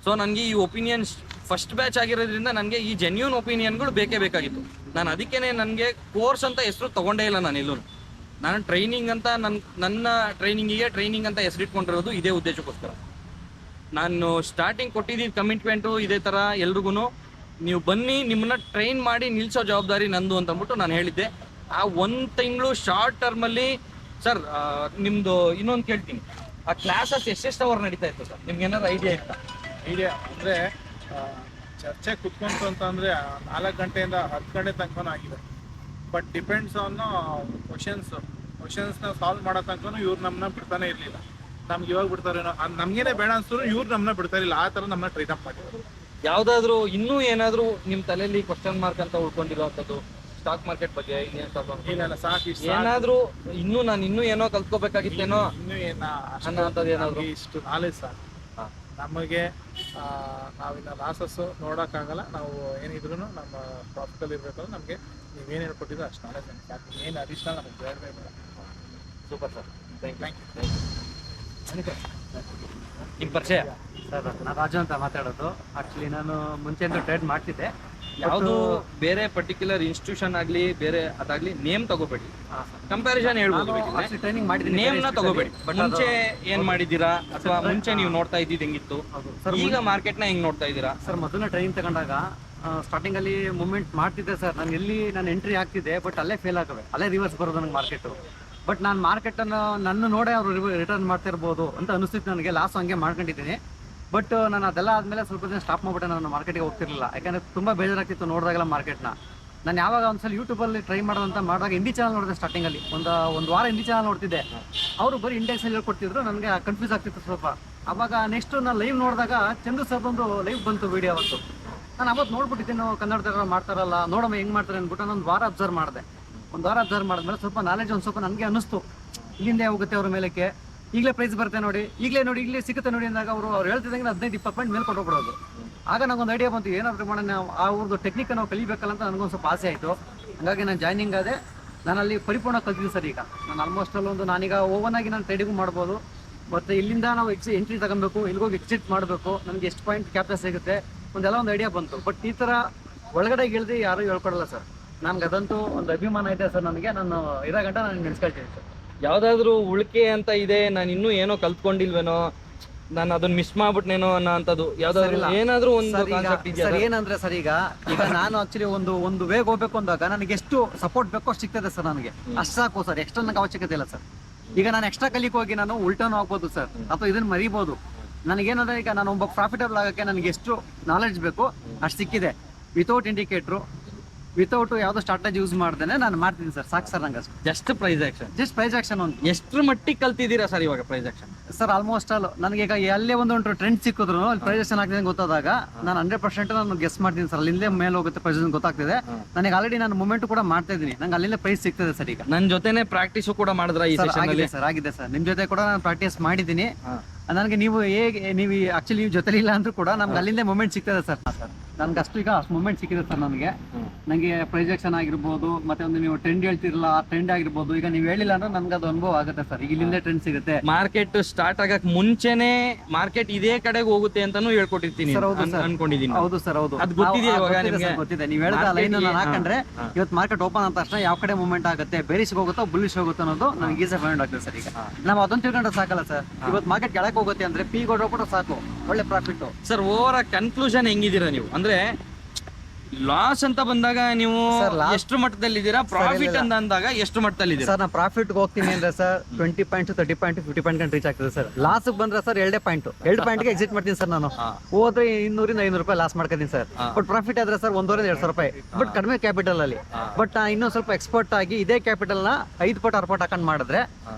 ಸೊ ನನಗೆ ಈ ಒಪಿನಿಯನ್ಸ್ ಫಸ್ಟ್ ಬ್ಯಾಚ್ ಆಗಿರೋದ್ರಿಂದ ನನಗೆ ಈ ಜೆನ್ಯೂನ್ ಒಪಿನಿಯನ್ಗಳು ಬೇಕೇ ಬೇಕಾಗಿತ್ತು. ನಾನು ಅದಕ್ಕೇ ನನಗೆ ಕೋರ್ಸ್ ಅಂತ ಹೆಸರು ತೊಗೊಂಡೇ ಇಲ್ಲ. ನಾನು ಎಲ್ಲೂ ನಾನು ಟ್ರೈನಿಂಗ್ ಅಂತ ನನ್ನ ಟ್ರೈನಿಂಗ್ ಅಂತ ಹೆಸರಿಟ್ಕೊಂಡಿರೋದು ಇದೇ ಉದ್ದೇಶಕ್ಕೋಸ್ಕರ. ನಾನು ಸ್ಟಾರ್ಟಿಂಗ್ ಕೊಟ್ಟಿದ್ದ ಕಮಿಟ್ಮೆಂಟು ಇದೇ ಥರ ಎಲ್ರಿಗೂ, ನೀವು ಬನ್ನಿ, ನಿಮ್ಮನ್ನ ಟ್ರೈನ್ ಮಾಡಿ ನಿಲ್ಲಿಸೋ ಜವಾಬ್ದಾರಿ ನಂದು ಅಂತ ಅಂದ್ಬಿಟ್ಟು ನಾನು ಹೇಳಿದ್ದೆ. ಆ 1 ತಿಂಗಳು ಶಾರ್ಟ್ ಟರ್ಮಲ್ಲಿ ಸರ್ ನಿಮ್ಮದು ಇನ್ನೊಂದು ಕೇಳ್ತೀನಿ, ಆ ಕ್ಲಾಸಸ್ ಎಷ್ಟೆಷ್ಟು ಅವರ್ ನಡೀತಾ ಇತ್ತು ಸರ್? ನಿಮ್ಗೆ ಏನಾದ್ರು ಐಡಿಯಾ ಇತ್ತಾ? ಐಡಿಯಾ ಅಂದರೆ ಚರ್ಚೆ ಕುತ್ಕೊಂತು ಅಂತಂದರೆ 4 ಗಂಟೆಯಿಂದ 10 ಗಂಟೆ ತನಕನೂ ಆಗಿದೆ. ಬಟ್ ಡಿಪೆಂಡ್ಸ್ ಆನ್ ಕ್ವಶನ್ಸ್ನ ಸಾಲ್ವ್ ಮಾಡೋ ತನಕನೂ ಇವ್ರು ನಮ್ಮನ್ನ ಬಿಡ್ತಾನೆ ಇರಲಿಲ್ಲ. ನಮ್ಗೆ ಇವಾಗ ಬಿಡ್ತಾರೇನೋ ನಮಗೇನೆ ಬೇಡ ಅನ್ಸಿದ್ರು ಇವ್ರು ನಮ್ಮನ್ನ ಬಿಡ್ತಾ ಇರಲಿಲ್ಲ. ಆ ಥರ ನಮ್ಮನ್ನ ಟ್ರೈನ್ ಅಪ್ ಮಾಡಿದ್ರು. ಯಾವ್ದಾದ್ರು ಇನ್ನೂ ಏನಾದ್ರು ನಿಮ್ಮ ತಲೆಯಲ್ಲಿ ಕ್ವಶನ್ ಮಾರ್ಕ್ ಅಂತ ಉಳ್ಕೊಂಡಿರೋಂಥದ್ದು ಸ್ಟಾಕ್ ಮಾರ್ಕೆಟ್ ಬಗ್ಗೆ ಇಲ್ಲ ಸಾಕು ಇಷ್ಟು ಏನಾದ್ರು ಇನ್ನೂ ಏನೋ ಕಲ್ತ್ಕೋಬೇಕಾಗಿತ್ತೇನೋ ಇನ್ನೂ ಅನ್ನೋಂಥದ್ದು ಏನಾದ್ರು ಇಷ್ಟು ನಾಲೆಜ್ ಸಾಕು ನಮಗೆ. ನಾವಿನ್ನ ಲಾಸಸ್ಸು ನೋಡೋಕ್ಕಾಗಲ್ಲ. ನಾವು ಏನಿದ್ರು ನಮ್ಮ ಪ್ರಾಫಿಟಲ್ಲಿ ಇರಬೇಕಂದ್ರೆ ನಮಗೆ ನೀವೇನು ಹೇಳ್ಕೊಟ್ಟಿದ್ರು ಅಷ್ಟು ನಾಲೆಜ್ ನಮ್ಗೆ ಸಾಕು. ಏನು ಅಡಿಷ್ನಲ್ ನಮಗೆ ಬೇಡ. Super sir, thank you. ನಿಮ್ಮ ಪರಿಚಯ ಸರ್, ನಾನು ರಾಜು ಅಂತ ಮಾತಾಡೋದು. ಆಕ್ಚುಲಿ ನಾನು ಮುಂಚೆಯಿಂದ ಟ್ರೇಡ್ ಮಾಡ್ತಿದ್ದೆ. ಯಾವುದು ಬೇರೆ ಪರ್ಟಿಕ್ಯುಲರ್ ಇನ್ಸ್ಟಿಟ್ಯೂಷನ್ ಆಗಲಿ ಬೇರೆ ಅದಾಗ್ಲಿ ನೇಮ್ ತಗೋಬೇಡಿ, ಕಂಪ್ಯಾರಿಸನ್ ಹೇಳ್ಬೋದು. ಟ್ರೈನಿಂಗ್ ಮಾಡಿದ್ದೀನಿ, ನೇಮ್ ನ ತಗೋಬೇಡಿ. ಮುಂಚೆ ಏನ್ ಮಾಡಿದ್ದೀರಾ ಅಥವಾ ಮುಂಚೆ ನೀವು ನೋಡ್ತಾ ಇದ್ದಿದ್ದು ಹೆಂಗಿತ್ತು, ಈಗ ಮಾರ್ಕೆಟ್ ನ ಹೆಂಗ್ ನೋಡ್ತಾ ಇದ್ದೀರಾ? ಸರ್, ಮೊದಲನೇ ಟ್ರೈನಿಂಗ್ ತಗೊಂಡಾಗ ಸ್ಟಾರ್ಟಿಂಗ್ ಅಲ್ಲಿ ಮೂವ್ಮೆಂಟ್ ಮಾಡ್ತಿದ್ದೆ ಸರ್. ನಾನು ಎಂಟ್ರಿ ಆಗ್ತಿದ್ದೆ, ಬಟ್ ಅಲ್ಲೇ ಫೇಲ್ ಆಗವೆ, ಅಲ್ಲೇ ರಿವರ್ಸ್ ಬರೋದು ನನಗೆ ಮಾರ್ಕೆಟ್. ಬಟ್ ನಾನು ಮಾರ್ಕೆಟನ್ನು ನನ್ನ ನೋಡೇ ಅವರು ರಿಟರ್ನ್ ಮಾಡ್ತಿರ್ಬೋದು ಅಂತ ಅನಿಸ್ತಿತ್ತು ನನಗೆ. ಲಾಸ್ ಹಂಗೆ ಮಾಡ್ಕೊಂಡಿದ್ದೀನಿ. ಬಟ್ ನಾನು ಅದೆಲ್ಲ ಆದಮೇಲೆ ಸ್ವಲ್ಪ ದಿನ ಸ್ಟಾಪ್ ಮಾಡಿಬಿಟ್ಟೆ. ನಾನು ಮಾರ್ಕೆಟ್ಗೆ ಹೋಗ್ತಿರಲಿಲ್ಲ, ಯಾಕಂದರೆ ತುಂಬ ಬೇಜಾರಾಗ್ತಿತ್ತು ನೋಡಿದಾಗೆಲ್ಲ ಮಾರ್ಕೆಟ್ನ. ನಾನು ಯಾವಾಗ ಒಂದ್ಸಲ ಯೂಟ್ಯೂಬಲ್ಲಿ ಟ್ರೈ ಮಾಡೋದಂತ ಮಾಡಿದಾಗ ಹಿಂದಿ ಚಾನಲ್ ನೋಡಿದೆ. ಸ್ಟಾರ್ಟಿಂಗಲ್ಲಿ ಒಂದು ವಾರ ಹಿಂದಿ ಚಾನಲ್ ನೋಡ್ತಿದ್ದೆ. ಅವರು ಬರೀ ಇಂಡೆಕ್ಸಲ್ಲಿ ಹೇಳ್ಕೊಡ್ತಿದ್ರು, ನನಗೆ ಕನ್ಫ್ಯೂಸ್ ಆಗ್ತಿತ್ತು ಸ್ವಲ್ಪ. ಆವಾಗ ನೆಕ್ಸ್ಟ್ ನಾನು ಲೈವ್ ನೋಡಿದಾಗ ಚಂದು ಸರ್ದೊಂದು ಲೈವ್ ಬಂತು ವಿಡಿಯೋ ಅವತ್ತು. ನಾನು ಅವತ್ತು ನೋಡ್ಬಿಟ್ಟಿದ್ದೀನಿ, ಕನ್ನಡದಾಗ ಮಾಡ್ತಾರಲ್ಲ, ನೋಡಮ್ಮ ಹೆಂಗೆ ಮಾಡ್ತಾರೆ ಅಂದ್ಬಿಟ್ಟು ನಾನು ಒಂದು ವಾರ ಅಬ್ಸರ್ವ್ ಮಾಡಿದೆ. ಮಾಡಿದ್ಮೇಲೆ ಸ್ವಲ್ಪ ನಾಲೆಜ್ ಒಂದು ಸ್ವಲ್ಪ ನನಗೆ ಅನ್ನಿಸ್ತು, ಇಲ್ಲಿಂದ ಹೋಗುತ್ತೆ ಅವ್ರ ಮೇಲಕ್ಕೆ, ಈಗಲೇ ಪ್ರೈಸ್ ಬರುತ್ತೆ ನೋಡಿ, ಈಗಲೇ ಸಿಗುತ್ತೆ ನೋಡಿ ಅಂದಾಗ ಅವರು ಹೇಳ್ತಿದ್ದಂಗೆ 15-20 ಪಾಯಿಂಟ್ ಮೇಲೆ ಕೊಟ್ಟೋಗ್ಬಿಡೋದು. ಆಗ ನನಗೊಂದು ಐಡಿಯಾ ಬಂತು, ಏನಾದರೂ ಮಾಡೋಣ, ಅವ್ರದ್ದು ಟೆಕ್ನಿಕ್ ನಾವು ಕಲಿಬೇಕಲ್ಲ ಅಂತ ನನಗೊಂದು ಸ್ವಲ್ಪ ಆಸೆ ಆಯಿತು. ಹಾಗಾಗಿ ನಾನು ಜಾಯ್ನಿಂಗ್ ಆದೆ. ನಾನು ಅಲ್ಲಿ ಪರಿಪೂರ್ಣ ಕಲ್ತಿದ್ದೀನಿ ಸರ್. ಈಗ ನಾನು ಆಲ್ಮೋಸ್ಟ್ ನಾನೀಗ ಓವನ್ ಆಗಿ ನಾನು ಟ್ರೇಡಿಂಗು ಮಾಡ್ಬೋದು. ಮತ್ತು ಇಲ್ಲಿಂದ ನಾವು ಎಂಟ್ರಿ ತಗೊಬೇಕು, ಇಲ್ಲಿಗೋಗಿ ಎಕ್ಸಿಟ್ ಮಾಡಬೇಕು, ನನಗೆ ಎಷ್ಟು ಪಾಯಿಂಟ್ ಕ್ಯಾಪ್ಚರ್ ಸಿಗುತ್ತೆ ಒಂದು ಐಡಿಯಾ ಬಂತು. ಬಟ್ ಈ ಥರ ಒಳಗಡೆ ಇಳಿದು ಯಾರೂ ಹೇಳ್ಕೊಡಲ್ಲ ಸರ್. ನನಗೆ ಅದಂತೂ ಒಂದು ಅಭಿಮಾನ ಇದೆ ಸರ್ ನನಗೆ. ನಾನು ಇರೋ ಗಂಟೆ ನಾನು ನೆನೆಸ್ಕೊಳ್ತೀನಿ ಸರ್. ಯಾವ್ದಾದ್ರು ಉಳಿಕೆ ಅಂತ ಇದೆ, ನಾನು ಇನ್ನೂ ಏನೋ ಕಲ್ತ್ಕೊಂಡಿಲ್ವೇನೋ, ನಾನು ಅದನ್ನ ಮಿಸ್ ಮಾಡ್ಬಿಟ್ನೇನೋ ಅನ್ನೋ ಅಂತದ್ದು ಯಾವ್ದಾದ್ರು ಏನಾದ್ರು ಒಂದು ಕಾನ್ಸೆಪ್ಟ್ ಇದೆಯಾ? ಸರ್ ಏನಂದ್ರೆ ಸರ್, ಈಗ ನಾನು ಆಕ್ಚುಲಿ ಒಂದು ವೇಗ ಹೋಗ್ಬೇಕು ಅಂದಾಗ ನನಗೆ ಎಷ್ಟು ಸಪೋರ್ಟ್ ಬೇಕೋ ಅಷ್ಟು ಸಿಗ್ತದೆ ಸರ್ ನನಗೆ. ಅಷ್ಟು ಸಾಕು ಸರ್, ಎಕ್ಸ್ಟ್ರಾ ನನಗೆ ಅವಶ್ಯಕತೆ ಇಲ್ಲ ಸರ್. ಈಗ ನಾನು ಎಕ್ಸ್ಟ್ರಾ ಕಲಿಕೆ ಹೋಗಿ ನಾನು ಉಲ್ಟಾನು ಆಗ್ಬೋದು ಸರ್, ಅಥವಾ ಇದನ್ನ ಮರಿಬೋದು. ನನಗೇನಂದ್ರೆ ಈಗ ನಾನು ಒಬ್ಬ ಪ್ರಾಫಿಟಬಲ್ ಆಗೋಕ್ಕೆ ನನಗೆ ಎಷ್ಟು ನಾಲೆಡ್ಜ್ ಬೇಕು ಅಷ್ಟು ಸಿಕ್ಕಿದೆ. ವಿತೌಟ್ ಇಂಡಿಕೇಟ್ರು, ವಿತೌಟ್ ಯಾವುದೋ ಸ್ಟ್ರಾಟಜಿ ಯೂಸ್ ಮಾಡ್ದೇನೆ ನಾನು ಮಾಡ್ತೀನಿ ಸರ್. ಸಾಕು ಸರ್ ನಂಗೆ ಅಷ್ಟು. ಜಸ್ಟ್ ಪ್ರೈಸ್ ಆಕ್ಷನ್ ಒಂದು ಎಷ್ಟ್ರ ಮಟ್ಟಿಗೆ ಕಲ್ತಿದ್ದೀರಾ ಸರ್ ಇವಾಗ price action? Sir almost all ನನಗೆ ಈಗ ಎಲ್ಲೇ ಒಂದು ಟ್ರೆಂಡ್ ಸಿಕ್ಕಿದ್ರು ಅಲ್ಲಿ ಪ್ರೈಸ್ ಆಕ್ಷನ್ ಆಗ್ತಿದೆ ಗೊತ್ತಾದಾಗ ನಾನು 100% ನಾನು ಗೆಸ್ ಮಾಡ್ತೀನಿ ಸರ್. ಅಲ್ಲಿಂದೇ ಮೇಲೆ ಹೋಗುತ್ತೆ ಪ್ರೈಸ್ ಗೊತ್ತಾಗ್ತಿದೆ ನನಗೆ. ಆಲ್ರೆಡಿ ನಾನು ಮೂವ್ಮೆಂಟ್ ಕೂಡ ಮಾಡ್ತಾ ಇದ್ದೀನಿ, ನಂಗೆ ಅಲ್ಲಿಂದ ಪ್ರೈಸ್ ಸಿಗ್ತದೆ ಸರ್. ಈಗ ನನ್ನ ಜೊತೆನೆ ಪ್ರಾಕ್ಟೀಸ್ ಕೂಡ ಮಾಡಿದ್ರ ಈ ಸೆಷನ್ ಅಲ್ಲಿ? ಸರ್ ಆಗಿದೆ ಸರ್, ನಿಮ್ ಜೊತೆ ಕೂಡ ನಾನು ಪ್ರಾಕ್ಟೀಸ್ ಮಾಡಿದ್ದೀನಿ. ನನಗೆ ನೀವು ಆಕ್ಚುಲಿ ಜೊತೆಲಿ ಇಲ್ಲ ಅಂದ್ರೂ ಕೂಡ ನಮ್ಗೆ ಅಲ್ಲಿಂದ ಮೂಮೆಂಟ್ ಸಿಗ್ತದೆ ಸರ್. ನನ್ಗೆ ಅಷ್ಟು ಈಗ ಅಷ್ಟು ಮೂಮೆಂಟ್ ಸಿಕ್ಕಿದೆ ಸರ್ ನನಗೆ ಪ್ರೊಜೆಕ್ಷನ್ ಆಗಿರ್ಬೋದು, ಮತ್ತೆ ಒಂದು ನೀವು ಟ್ರೆಂಡ್ ಹೇಳ್ತಿರಲ್ಲ ಆ ಟ್ರೆಂಡ್ ಆಗಿರ್ಬೋದು. ಈಗ ನೀವು ಹೇಳಿಲ್ಲ ಅಂದ್ರೆ ನನ್ಗೆ ಅದು ಅನುಭವ ಆಗುತ್ತೆ ಸರ್. ಈಗ ಇಲ್ಲಿಂದ ಟ್ರೆಂಡ್ ಸಿಗುತ್ತೆ. ಮಾರ್ಕೆಟ್ ಸ್ಟಾರ್ಟ್ ಆಗಕ್ ಮುಂಚೆನೆ ಮಾರ್ಕೆಟ್ ಇದೇ ಕಡೆಗೆ ಹೋಗುತ್ತೆ ಅಂತಾನು ಹೇಳ್ಕೊಟ್ಟಿರ್ತೀನಿ ಅನ್ಕೊಂಡಿದ್ದೀನಿ. ಹೌದು ಸರ್, ಹೌದು. ಅದು ಗೊತ್ತಿದೆ ಇವಾಗ ನಿಮಗೆ? ಗೊತ್ತಿದೆ. ನೀವು ಹೇಳಿದ ಲೈನ್ ನಾನು ಹಾಕೊಂಡ್ರೆ ಇವತ್ತು ಮಾರ್ಕೆಟ್ ಓಪನ್ ಆದ ತಕ್ಷಣ ಯಾವ ಕಡೆ ಮೂವ್ಮೆಂಟ್ ಆಗುತ್ತೆ, ಬೇರಿಸ್ ಹೋಗುತ್ತೋ ಬುಲ್ಲಿಶ್ ಹೋಗುತ್ತೋ ಅನ್ನೋದು ನನಗೆ ಈಸಿ ಫೈಂಡ್ ಆಗ್ತದೆ ಸರ್. ಈಗ ನಾವು ಅದನ್ನ ತಿಳ್ಕೊಂಡ್ರೆ ಸಾಕಲ್ಲ ಸರ್. ಇವತ್ತು ಮಾರ್ಕೆಟ್ ಕೆಳಗೆ ಹೋಗುತ್ತೆ ಅಂದ್ರೆ ಪಿ ಕೊಟ್ಟರೆ ಸಾಕು, ಒಳ್ಳೆ ಪ್ರಾಫಿಟ್. ಸರ್ ಓವರ್ ಕನ್ಕ್ಲೂಷನ್ ಹೆಂಗಿದ್ದೀರಾ ನೀವು? ಅಂದ್ರೆ ಲಾಸ್ ಅಂತ ಬಂದಾಗ ನೀವು ಎಷ್ಟು ಮಟ್ಟದಲ್ಲಿ ಇದ್ದೀರಾ, ಪ್ರಾಫಿಟ್ ಅಂತ ಅಂದಾಗ ಎಷ್ಟು ಮಟ್ಟದಲ್ಲಿ ಇದ್ದೀರಾ ಸರ್? ನಾ ಪ್ರಾಫಿಟ್ ಹೋಗ್ತೀನಿ ಅಂದ್ರೆ sir 20 point 30 point 50 point reach ಆಗ್ತದೆ ಸರ್. ಲಾಸ್ ಬಂದ್ರೆ ಸರ್ 2 ಪಾಯಿಂಟ್ಗೆ ಎಕ್ಸಿಟ್ ಮಾಡ್ತೀನಿ ಸರ್. ನಾನು ಹೋದ್ರೆ 200-500 ರೂಪಾಯಿ ಲಾಸ್ ಮಾಡ್ಕೊತೀನಿ ಸರ್. ಬಟ್ ಪ್ರಾಫಿಟ್ ಆದ್ರೆ ಸರ್ 1,200-2,000 ರೂಪಾಯಿ, ಬಟ್ ಕಡಿಮೆ ಕ್ಯಾಪಿಟಲ್ ಅಲ್ಲಿ. ಬಟ್ ನಾ ಇನ್ನೊಂದು ಸ್ವಲ್ಪ ಎಕ್ಸ್ಪರ್ಟ್ ಆಗಿ ಇದೇ ಕ್ಯಾಪಿಟಲ್ ನ 5 ಪಟ್ಟು 6 ಪಟ್ಟು ಹಾಕೊಂಡು ಮಾಡಿದ್ರೆ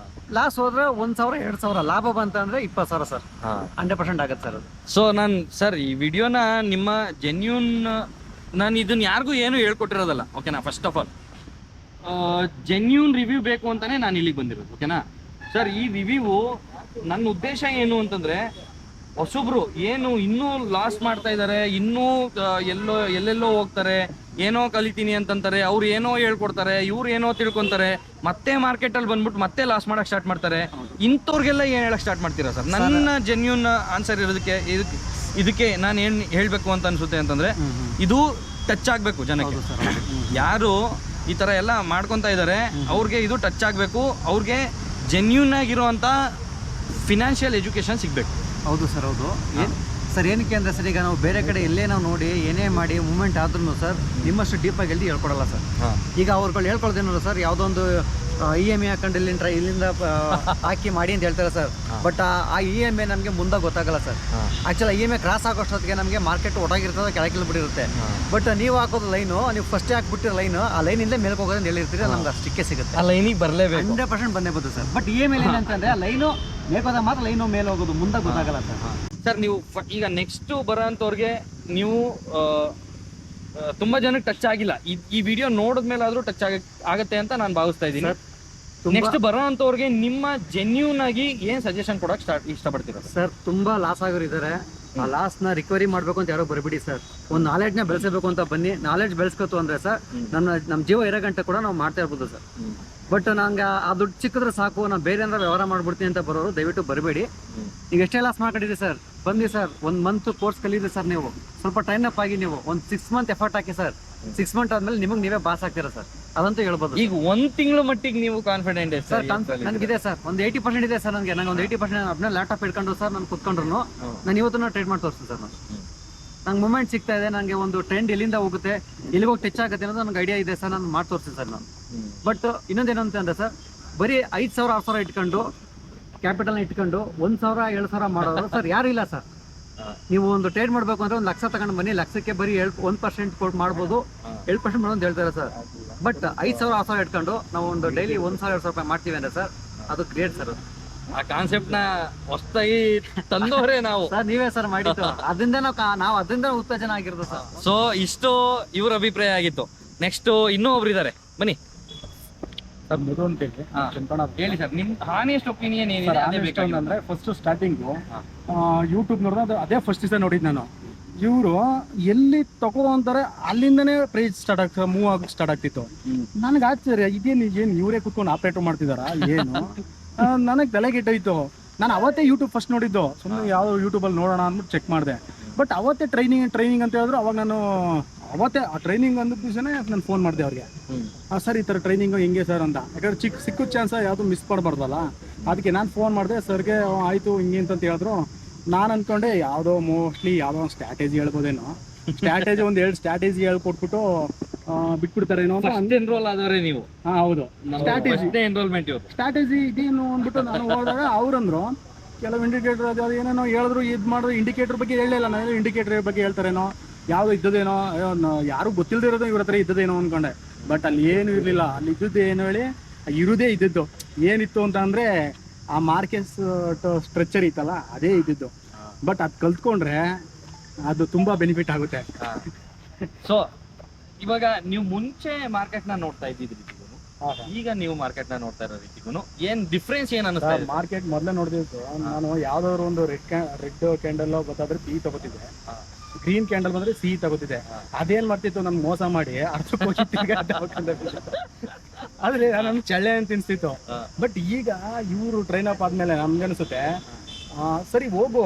ಲಾಸ್ ಹೋದ್ರೆ 1,000-2,000, ಲಾಭ ಬಂತಂದ್ರೆ 20,000 ಸರ್. 100% ಆಗುತ್ತೆ ಸರ್ ಅದು. ಸೊ ಸರ್ ಈ ವಿಡಿಯೋನ ನಿಮ್ಮ ಜೆನ್ಯೂನ್, ನಾನು ಇದನ್ನ ಯಾರಿಗೂ ಏನು ಹೇಳ್ಕೊಟ್ಟಿರೋದಲ್ಲ, ಓಕೆನಾ? First of all genuine review ಬೇಕು ಅಂತಾನೆ ನಾನು ಇಲ್ಲಿಗೆ ಬಂದಿರೋದು, ಓಕೆನಾ ಸರ್? ಈ ರಿವ್ಯೂ ನನ್ನ ಉದ್ದೇಶ ಏನು ಅಂತಂದ್ರೆ, ಹೊಸೊಬ್ರು ಏನು ಇನ್ನೂ ಲಾಸ್ ಮಾಡ್ತಾ ಇದ್ದಾರೆ, ಇನ್ನೂ ಎಲ್ಲೆಲ್ಲೋ ಹೋಗ್ತಾರೆ, ಏನೋ ಕಲಿತೀನಿ ಅಂತಂತಾರೆ, ಅವ್ರು ಏನೋ ಹೇಳ್ಕೊಡ್ತಾರೆ, ಇವ್ರು ಏನೋ ತಿಳ್ಕೊಂತಾರೆ, ಮತ್ತೆ ಮಾರ್ಕೆಟಲ್ಲಿ ಬಂದ್ಬಿಟ್ಟು ಮತ್ತೆ ಲಾಸ್ ಮಾಡಕ್ ಸ್ಟಾರ್ಟ್ ಮಾಡ್ತಾರೆ. ಇಂಥವ್ರಿಗೆಲ್ಲ ಏನು ಹೇಳಕ್ ಸ್ಟಾರ್ಟ್ ಮಾಡ್ತೀರಾ ಸರ್? ನನ್ನ ಜೆನ್ಯೂನ್ ಆನ್ಸರ್ ಇರೋದಕ್ಕೆ ಇದಕ್ಕೆ ನಾನು ಏನು ಹೇಳಬೇಕು ಅಂತ ಅನ್ಸುತ್ತೆ ಅಂತಂದ್ರೆ, ಇದು ಟಚ್ ಆಗಬೇಕು ಜನಕ್ಕೆ. ಯಾರು ಈ ಥರ ಎಲ್ಲ ಮಾಡ್ಕೊತಾ ಇದ್ದಾರೆ ಅವ್ರಿಗೆ ಇದು ಟಚ್ ಆಗಬೇಕು, ಅವ್ರಿಗೆ ಜೆನ್ಯೂನ್ ಆಗಿರುವಂಥ ಫಿನಾನ್ಷಿಯಲ್ ಎಜುಕೇಷನ್ ಸಿಗಬೇಕು. ಹೌದು ಸರ್, ಹೌದು. ಸರ್ ಏನಕ್ಕೆ ಅಂದರೆ ಸರ್, ಈಗ ನಾವು ಬೇರೆ ಕಡೆ ಎಲ್ಲೇ ನಾವು ನೋಡಿ ಏನೇ ಮಾಡಿ ಮೂವ್ಮೆಂಟ್ ಆದ್ರೂ ಸರ್ ನಿಮ್ಮಷ್ಟು ಡೀಪಾಗಿ ಹೇಳ್ಕೊಡಲ್ಲ ಸರ್. ಈಗ ಅವ್ರುಗಳು ಹೇಳ್ಕೊಳ್ಳೋದೇನೋ ಸರ್, ಯಾವುದೋ ಒಂದು EMI ಹಾಕೊಂಡು ಇಲ್ಲಿಂದ ಹಾಕಿ ಮಾಡಿ ಅಂತ ಹೇಳ್ತಾರೆ ಸರ್. ಬಟ್ ಆ EMI ನಮಗೆ ಮುಂದೆ ಗೊತ್ತಾಗಲ್ಲ ಸರ್. ಆ್ಯಕ್ಚುಲಿ EMI ಕ್ರಾಸ್ ಆಗೋಷ್ಟೊತ್ತಿಗೆ ನಮಗೆ ಮಾರ್ಕೆಟ್ ಒಡಗಿರ್ತದೆ, ಕೆಳಗಿಲ್ ಬಿಟ್ಟಿರುತ್ತೆ. ಬಟ್ ನೀವು ಹಾಕೋದು ಲೈನು, ನೀವು ಫಸ್ಟ್ ಹಾಕ್ಬಿಟ್ಟಿರೋ ಲೈನು, ಆ ಲೈನಿಂದ ಮೇಲ್ಗೆ ಹೋಗೋದು ಅಂತ ಹೇಳಿರ್ತೀರಿ, ನಮ್ಗೆ ಅಷ್ಟಕ್ಕೆ ಸಿಗುತ್ತೆ. ಆ ಲೈನಿಗೆ ಬರಲೇಬೇಕು, 100% ಬಂದೇ ಬರ್ತದೆ ಸರ್. ಬಟ್ EMI ಲೈನ್ ಅಂತಂದರೆ ಆ ಲೈನು ಮೇಲ್ಕೋದಾಗ ಮಾತ್ರ ಲೈನು ಮೇಲೆ ಹೋಗೋದು, ಮುಂದೆ ಗೊತ್ತಾಗಲ್ಲ ಸರ್. ಸರ್ ನೀವು ಈಗ ನೆಕ್ಸ್ಟ್ ಬರೋಂಥವ್ರಿಗೆ ನೀವು ತುಂಬಾ ಜನಕ್ಕೆ ಟಚ್ ಆಗಿಲ್ಲ, ಈ ವಿಡಿಯೋ ನೋಡಿದ್ಮೇಲೆ ಆದ್ರೂ ಟಚ್ ಆಗತ್ತೆ ಅಂತ ನಾನು ಭಾವಿಸ್ತಾ ಇದ್ದೀನಿ. ನೆಕ್ಸ್ಟ್ ಬರೋ ಅಂಥವ್ರಿಗೆ ನಿಮ್ಮ ಜೆನ್ಯೂನ್ ಆಗಿ ಏನ್ ಸಜೆಷನ್ ಕೊಡಕ್ ಇಷ್ಟಪಡ್ತೀರಾ ಸರ್? ತುಂಬಾ ಲಾಸ್ ಆಗೋರು ಇದ್ದಾರೆ, ಆ ಲಾಸ್ನ ರಿಕವರಿ ಮಾಡಬೇಕು ಅಂತ ಯಾರೋ ಬರಬಿಡಿ ಸರ್. ಒಂದು ನಾಲೆಡ್ಜ್ನ ಬೆಳೆಸಬೇಕು ಅಂತ ಬನ್ನಿ. ನಾಲೆಡ್ಜ್ ಬೆಳೆಸ್ಕೊತು ಅಂದ್ರೆ ಸರ್ ನಮ್ಮ ಜೀವ ಇರೋ ಗಂಟೆ ಕೂಡ ನಾವು ಮಾಡ್ತಾ ಇರ್ಬೋದು ಸರ್. ಬಟ್ ನಂಗೆ ಆ ದುಡ್ಡು ಸಿಕ್ಕಿದ್ರೆ ಸಾಕು, ನಾನು ಬೇರೆ ಏನಾರ ವ್ಯವಹಾರ ಮಾಡ್ಬಿಡ್ತೀನಿ ಅಂತ ಬರೋರು ದಯವಿಟ್ಟು ಬರಬೇಡಿ. ಈಗ ಎಷ್ಟೇ ಲಾಸ್ ಮಾಡ್ಕೊಂಡಿದ್ದೀರಿ ಸರ್, ಬನ್ನಿ ಸರ್, 1 ಮಂತ್ ಕೋರ್ಸ್ ಕಲೀರಿ ಸರ್. ನೀವು ಸ್ವಲ್ಪ ಟ್ರೈನ್ ಅಪ್ ಆಗಿ ನೀವು ಒಂದು 6 ಮಂತ್ ಎಫರ್ಟ್ ಹಾಕಿ ಸರ್. 6 ಮಂತ್ ಆದ್ಮೇಲೆ ನಿಮಗೆ ನೀವೇ ಪಾಸ್ ಆಗ್ತೀರಾ ಸರ್, ಅದಂತೂ ಹೇಳ್ಬೋದು. ಈಗ 1 ತಿಂಗಳು ಮಟ್ಟಿಗೆ ನೀವು ಕಾನ್ಫಿಡೆಂಟ್ ಇದೆ ಸರ್? ನನಗಿದೆ ಸರ್, ಒಂದು 80% ಇದೆ ಸರ್. ನನಗೆ ಒಂದು 80% ಅದನ್ನ ಲ್ಯಾಪ್ಟಾಪ್ ಇಟ್ಕೊಂಡು ಸರ್ ನಾನು ಕುತ್ಕೊಂಡ್ರು ನಾನು ಇವತ್ತು ಟ್ರೇಡ್ ಮಾಡಿ ತೋರಿಸ್ತೀನಿ ಸರ್. ನಂಗೆ ಮೂಮೆಂಟ್ ಸಿಗ್ತಾ ಇದೆ, ನನಗೆ ಒಂದು ಟ್ರೆಂಡ್ ಎಲ್ಲಿಂದ ಹೋಗುತ್ತೆ, ಎಲ್ಲಿಗೆ ಹೋಗಿ ಟಚ್ ಆಗುತ್ತೆ ಅನ್ನೋದು ನನಗೆ ಐಡಿಯಾ ಇದೆ ಸರ್. ನಾನು ಮಾಡಿ ತೋರಿಸ್ತೀನಿ ಸರ್ ನಾನು. ಬಟ್ ಇನ್ನೊಂದೇನು ಅಂತಂದ್ರೆ ಸರ್, ಬರೀ 5,000 6,000 ಇಟ್ಕೊಂಡು ಕ್ಯಾಪಿಟಲ್ನ ಇಟ್ಕೊಂಡು 1,000 7,000 ಮಾಡೋರು ಸರ್ ಯಾರು ಇಲ್ಲ ಸರ್. ನೀವು ಒಂದು ಟ್ರೇಡ್ ಮಾಡಬೇಕು ಅಂದ್ರೆ 1 ಲಕ್ಷ ತಗೊಂಡು ಬನ್ನಿ, ಲಕ್ಷಕ್ಕೆ ಬರೀ 1% ಕೊಟ್ಟು ಮಾಡ್ಬೋದು, 7% ಮಾಡೋದು ಅಂತ ಹೇಳ್ತಾರೆ ಸರ್. ಬಟ್ 5,000 6,000 ಇಟ್ಕೊಂಡು ನಾವು ಒಂದು ಡೈಲಿ 1,000 2,000 ರೂಪಾಯಿ ಮಾಡ್ತೀವಿ ಅಂದ್ರೆ ಸರ್, ಅದು ಗ್ರೇಟ್ ಸರ್. ಆ ಕಾನ್ಸೆಪ್ಟ್ ನ ಹೊಸದಾಗಿ ತಂದವರೇ ನಾವು ಸರ್. ನೀವೇ ಸರ್ ಮಾಡಿದ್ದು, ಅದರಿಂದ ನಾವು ಅದರಿಂದ ಉತ್ತೇಜನ ಆಗಿರೋದು ಸರ್. ಸೊ ಇಷ್ಟು ಇವ್ರ ಅಭಿಪ್ರಾಯ ಆಗಿತ್ತು. ನೆಕ್ಸ್ಟ್ ಇನ್ನೂ ಒಬ್ರು ಇದ್ದಾರೆ, ಬನ್ನಿ ಸರ್. ಮಧು ಅಂತೇಳಿ ಹೇಳಿ ಸರ್, ನಿಮ್ ಹಾನೆಸ್ಟ್ ಒಪಿನಿಯನ್ ಏನಿದೆ ಅದೇ ಬೇಕಾಗಿತ್ತು. ಅಂದ್ರೆ ಫಸ್ಟ್ ಸ್ಟಾರ್ಟಿಂಗು ಯೂಟ್ಯೂಬ್ ನೋಡಿದ್ರೆ ಅದೇ ಫಸ್ಟ್ ದಿವಸ ನೋಡಿದ್ದು ನಾನು. ಇವರು ಎಲ್ಲಿ ತಗೋ ಅಂತಾರೆ ಅಲ್ಲಿಂದನೇ ಪ್ರೈಸ್ ಮೂವ್ ಆಗಿ ಸ್ಟಾರ್ಟ್ ಆಗ್ತಿತ್ತು. ನನಗೆ ಆಶ್ಚರ್ಯ, ಏನು ಇವರೇ ಕುತ್ಕೊಂಡು ಆಪರೇಟ್ ಮಾಡ್ತಿದಾರ ಏನು? ನನಗೆ ತಲೆಗೆಟ್ಟೋಯ್ತು. ನಾನು ಅವತ್ತೇ ಯೂಟ್ಯೂಬ್ ಫಸ್ಟ್ ನೋಡಿದ್ದು, ಸುಮ್ಮನೆ ಯಾವ ಯೂಟ್ಯೂಬಲ್ಲಿ ನೋಡೋಣ ಅಂದ್ಬಿಟ್ಟು ಚೆಕ್ ಮಾಡಿದೆ. ಬಟ್ ಅವತ್ತೇ ಟ್ರೈನಿಂಗ್ ಅಂತ ಹೇಳಿದ್ರು. ಅವಾಗ ನಾನು ಅವತ್ತೇ ಆ ಟ್ರೈನಿಂಗ್ ಅಂದ ದಿವಸನೇ ನಾನು ಫೋನ್ ಮಾಡಿದೆ ಅವ್ರಿಗೆ. ಸರ್ ಈ ಥರ ಟ್ರೈನಿಂಗು ಹೆಂಗೆ ಸರ್ ಅಂತ. ಯಾಕಂದ್ರೆ ಸಿಕ್ಕಿದ ಚಾನ್ಸ ಯಾವುದು ಮಿಸ್ ಮಾಡಬಾರ್ದಲ್ಲ, ಅದಕ್ಕೆ ನಾನು ಫೋನ್ ಮಾಡಿದೆ ಸರ್ಗೆ. ಆಯಿತು ಹಿಂಗೆ ಅಂತ ಹೇಳಿದ್ರು. ನಾನು ಅಂದ್ಕೊಂಡೆ ಯಾವುದೋ ಮೋಸ್ಟ್ಲಿ ಯಾವುದೋ ಒಂದು ಸ್ಟ್ರಾಟಜಿ ಹೇಳ್ಬೋದೇನೋ. ಸ್ಟ್ರಾಟಜಿ ಒಂದು 2 ಸ್ಟ್ರಾಟಜಿ ಹೇಳ್ಕೊಟ್ಬಿಟ್ಟು ಬಿಟ್ಬಿಡ್ತಾರೇನೋ ಅಂತ ಎನ್ರೋಲ್ ಆದವರೇ ನೀವು. ಹೌದು, ಎನ್ರೋಲ್ಮೆಂಟ್ ಸ್ಟ್ರಾಟಜಿ ಇದೇನು ಅಂದ್ಬಿಟ್ಟು ನಾನು ಹೋದಾಗ ಅವ್ರಂದ್ರು ಕೆಲವು ಇಂಡಿಕೇಟರ್ ಅದು ಏನೇನೋ ಹೇಳಿದ್ರು. ಇದು ಮಾಡಿದ್ರು ಇಂಡಿಕೇಟರ್ ಬಗ್ಗೆ ಹೇಳಿಲ್ಲ. ನಾನು ಇಂಡಿಕೇಟರ್ ಬಗ್ಗೆ ಹೇಳ್ತಾರೇನೋ, ಯಾವುದೋ ಇದ್ದದೇನೋ, ಯಾರು ಗೊತ್ತಿಲ್ಲದಿರೋದು ಇವ್ರ ಹತ್ರ ಇದ್ದದೇನೋ ಅಂದ್ಕೊಂಡೆ. ಬಟ್ ಅಲ್ಲಿ ಏನು ಇರಲಿಲ್ಲ. ಅಲ್ಲಿ ಇದ್ದದ್ದು ಏನು ಹೇಳಿ, ಇರುದೇ ಇದ್ದದ್ದು ಏನಿತ್ತು ಅಂತ ಅಂದರೆ ಆ ಮಾರ್ಕೆಟ್ ಸ್ಟ್ರಕ್ಚರ್ ಇತ್ತಲ್ಲ, ಅದೇ ಇದ್ದಿದ್ದು. ಬಟ್ ಅದು ಕಲ್ತ್ಕೊಂಡ್ರೆ ಅದು ತುಂಬಾ ಬೆನಿಫಿಟ್ ಆಗುತ್ತೆ. ಸೊ ಇವಾಗ ನೀವು ಮುಂಚೆ ಮಾರ್ಕೆಟ್ ನ ನೋಡ್ತಾ ಇದ್ದಿದ್ರಿ, ಈಗ ನೀವು ಮಾರ್ಕೆಟ್ ನ ನೋಡ್ತಾ ಇರೋ ರೀತಿಗೂ ಏನ್ ಡಿಫ್ರೆನ್ಸ್ ಏನ್ ಅನಿಸ್ತಾ ಇದೆ? ಮಾರ್ಕೆಟ್ ಮೊದಲೇ ನೋಡಿದ್ದು ನಾನು ಯಾವ್ದಾದ್ರು ಒಂದು ರೆಡ್ ಕ್ಯಾಂಡಲ್ ಗೊತ್ತಾದ್ರೆ ಸಿ ತಗೋತಿದ್ದೆ, ಗ್ರೀನ್ ಕ್ಯಾಂಡಲ್ ಬಂದ್ರೆ ಸಿ ತಗೋತಿದ್ದೆ. ಅದೇನ್ ಮಾಡ್ತಿತ್ತು, ನನ್ ಮೋಸ ಮಾಡಿ ಆದ್ರೆ ನಮ್ಗೆ ಚಳ್ಳೆ ಅಂತ ತಿನ್ಸ್ತಿತ್ತು. ಬಟ್ ಈಗ ಇವರು ಟ್ರೈನ್ ಅಪ್ ಆದ್ಮೇಲೆ ನಮ್ಗೆ ಅನ್ಸುತ್ತೆ, ಸರಿ ಹೋಗು,